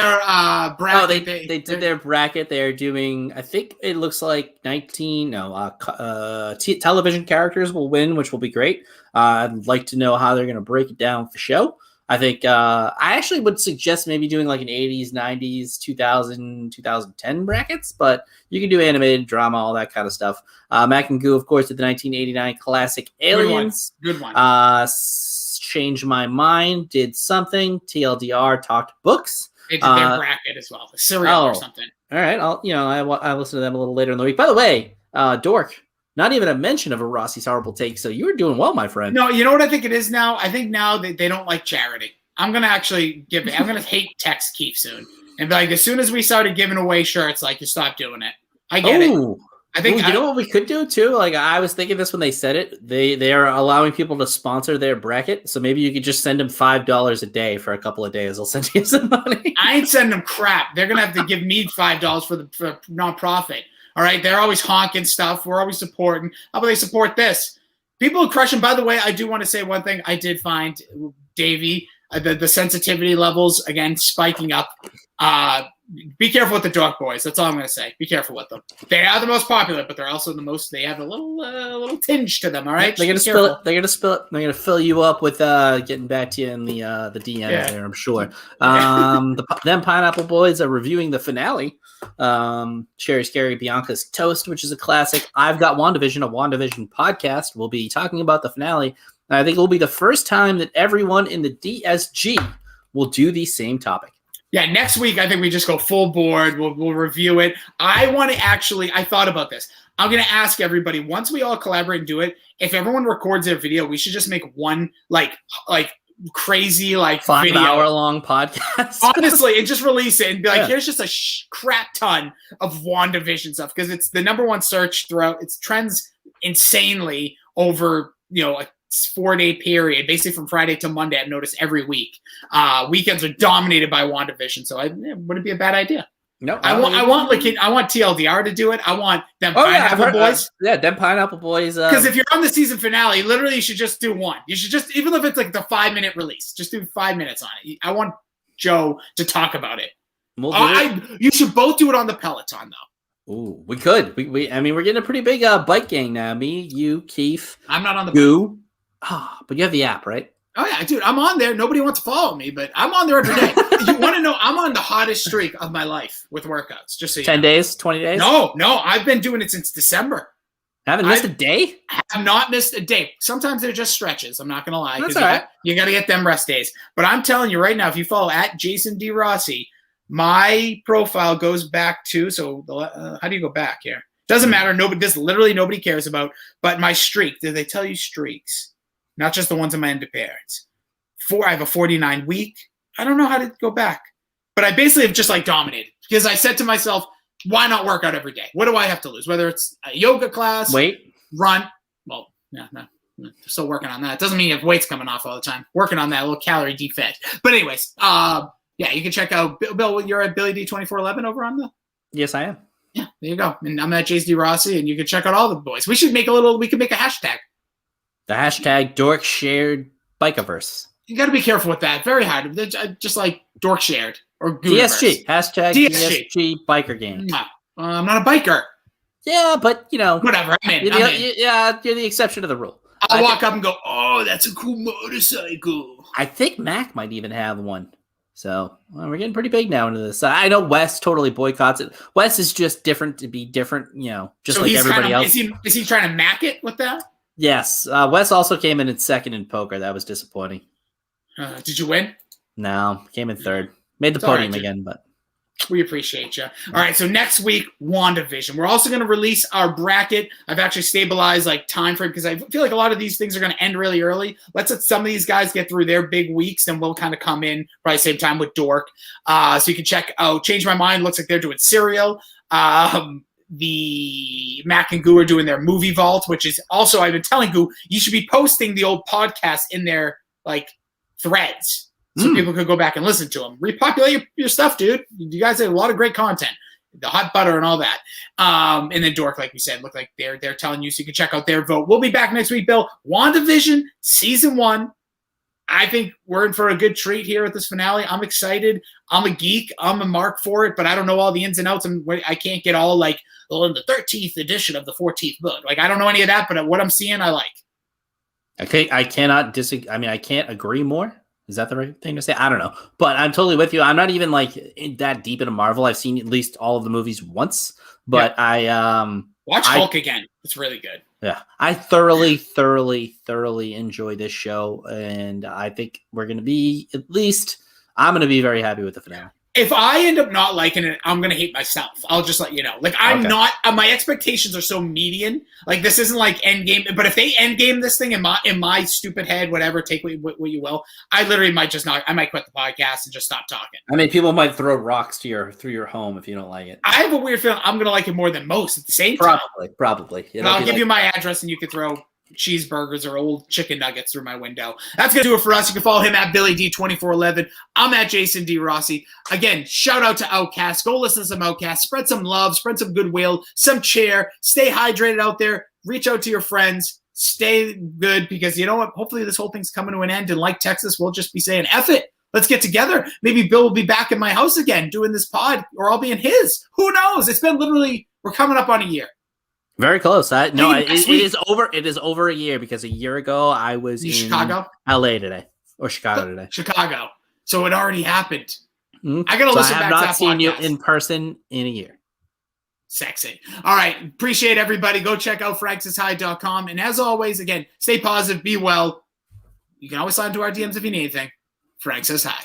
bracket. Oh, they did their bracket. They're doing, I think it looks like television characters will win, which will be great. I'd like to know how they're going to break it down for show. I think I actually would suggest maybe doing like an 80s, 90s, 2000, 2010 brackets, but you can do animated, drama, all that kind of stuff. Mac and Goo, of course, did the 1989 classic Aliens. Good one. Changed My Mind, did something. TLDR talked books. They did their bracket as well. The cereal or something. All right. I listen to them a little later in the week. By the way, Dork, not even a mention of a Rossi's horrible take. So you were doing well, my friend. No, you know what I think it is now? I think now they don't like charity. I'm going to actually I'm going to hate text Keith soon. And be like, as soon as we started giving away shirts, like, you stop doing it. I get it. I think you know what we could do too? Like, I was thinking this when they said it. They are allowing people to sponsor their bracket. So maybe you could just send them $5 a day for a couple of days. They'll send you some money. I ain't sending them crap. They're going to have to give me $5 for nonprofit. All right. They're always honking stuff. We're always supporting. How about they support this? People are crushing. By the way, I do want to say one thing. I did find Davey, the sensitivity levels, again, spiking up. be careful with the Dork Boys. That's all I'm going to say. Be careful with them. They are the most popular, but they're also the most. They have a little tinge to them. All right, they're gonna spill it. They're gonna spill it. They're gonna fill you up with getting back to you in the DM there. I'm sure. Them Pineapple Boys are reviewing the finale. Sherry Scary Bianca's Toast, which is a classic. I've got WandaVision, a WandaVision podcast. We'll be talking about the finale. And I think it will be the first time that everyone in the DSG will do the same topic. Yeah, next week, I think we just go full board. We'll review it. I thought about this. I'm going to ask everybody, once we all collaborate and do it, if everyone records their video, we should just make one, like crazy, 5-hour-long podcast. Honestly, and just release it and be like, here's just a crap ton of WandaVision stuff, because it's the number one search throughout. It trends insanely over, a 4-day period, basically from Friday to Monday. I've noticed every week. Weekends are dominated by WandaVision, so it wouldn't be a bad idea. No, I want TLDR to do it. I want them Pineapple Boys. Them Pineapple Boys. Because if you're on the season finale, literally you should just do one. You should just, even if it's like the 5-minute release, just do 5 minutes on it. I want Joe to talk about it. You should both do it on the Peloton though. Ooh, we could. We're getting a pretty big bike gang now. Me, you, Keith. I'm not on the Goo. But you have the app, right? Oh, yeah, dude, I'm on there. Nobody wants to follow me, but I'm on there every day. You want to know, I'm on the hottest streak of my life with workouts, just so you 10 know. days, 20 days? No, I've been doing it since December. Haven't missed a day? I have not missed a day. Sometimes they're just stretches. I'm not going to lie. That's all right. You got to get them rest days. But I'm telling you right now, if you follow at Jason D Rossi, my profile goes back to, how do you go back here? Doesn't matter. Nobody cares about. But my streak, did they tell you streaks? Not just the ones in my end of parents. I have a 49 week. I don't know how to go back. But I basically have just dominated. Because I said to myself, why not work out every day? What do I have to lose? Whether it's a yoga class, run. Well, no. Still working on that. Doesn't mean you have weights coming off all the time. Working on that, a little calorie defect. But anyways, you can check out Bill. You're at Billy D 2411 over on the. Yes, I am. Yeah, there you go. And I'm at Jason D Rossi, and you can check out all the boys. We could make a hashtag. The hashtag Dork Shared Bikerverse. You got to be careful with that. Very hard. Just like Dork Shared or Gooniverse. DSG. Hashtag DSG Biker Gang. I'm not a biker. Yeah, but whatever. I'm in. You're the exception to the rule. I'll walk up and go, oh, that's a cool motorcycle. I think Mac might even have one. So we're getting pretty big now into this. I know Wes totally boycotts it. Wes is just different to be different, just like everybody else. Is he trying to Mac it with that? Yes. Wes also came in second in poker. That was disappointing. Did you win? No, came in third. Made the podium again, but we appreciate you. All right, so next week, WandaVision. We're also going to release our bracket. I've actually stabilized time frame because I feel like a lot of these things are going to end really early. Let's let some of these guys get through their big weeks, and we'll kind of come in probably same time with Dork. So you can check out Change My Mind. Looks like they're doing Serial. The Mac and Goo are doing their movie vault, which is also, I've been telling Goo, you should be posting the old podcast in their threads so people could go back and listen to them. Repopulate your stuff, dude. You guys have a lot of great content, the hot butter and all that. And then Dork, like we said, look like they're telling you, so you can check out their vote. We'll be back next week, Bill. WandaVision season 1. I think we're in for a good treat here at this finale. I'm excited. I'm a geek. I'm a mark for it, but I don't know all the ins and outs. I can't get all in the 13th edition of the 14th book. I don't know any of that, but what I'm seeing, I like. Okay, I cannot disagree. I can't agree more. Is that the right thing to say? I don't know, but I'm totally with you. I'm not even that deep into Marvel. I've seen at least all of the movies once, but watch Hulk again. It's really good. Yeah, I thoroughly enjoy this show, and I think we're going to be I'm going to be very happy with the finale. If I end up not liking it, I'm going to hate myself. I'll just let you know. I'm not, my expectations are so median. This isn't Endgame, but if they Endgame this thing in my stupid head, whatever, take what you will, I literally might just not, I might quit the podcast and just stop talking. People might throw rocks through your home if you don't like it. I have a weird feeling I'm going to like it more than most at the same time. Probably. I'll give you my address and you can throw cheeseburgers or old chicken nuggets through my window. That's going to do it for us. You can follow him at Billy D 2411. I'm at Jason D Rossi. Again, shout out to Outkast. Go listen to some Outkast. Spread some love, spread some goodwill, some cheer. Stay hydrated out there. Reach out to your friends. Stay good because you know what? Hopefully this whole thing's coming to an end. And like Texas, we'll just be saying, F it. Let's get together. Maybe Bill will be back in my house again doing this pod, or I'll be in his. Who knows? It's been literally, we're coming up on a year. Very close. It next week. is over. It is over a year because a year ago I was in Chicago, LA today, or Chicago today. Chicago. So it already happened. Mm-hmm. I gotta listen I have back to not that seen you podcast. in person in a year. Sexy. All right. Appreciate everybody. Go check out franksishigh.com. And as always, again, stay positive, be well. You can always slide into our DMs if you need anything. Frank says hi.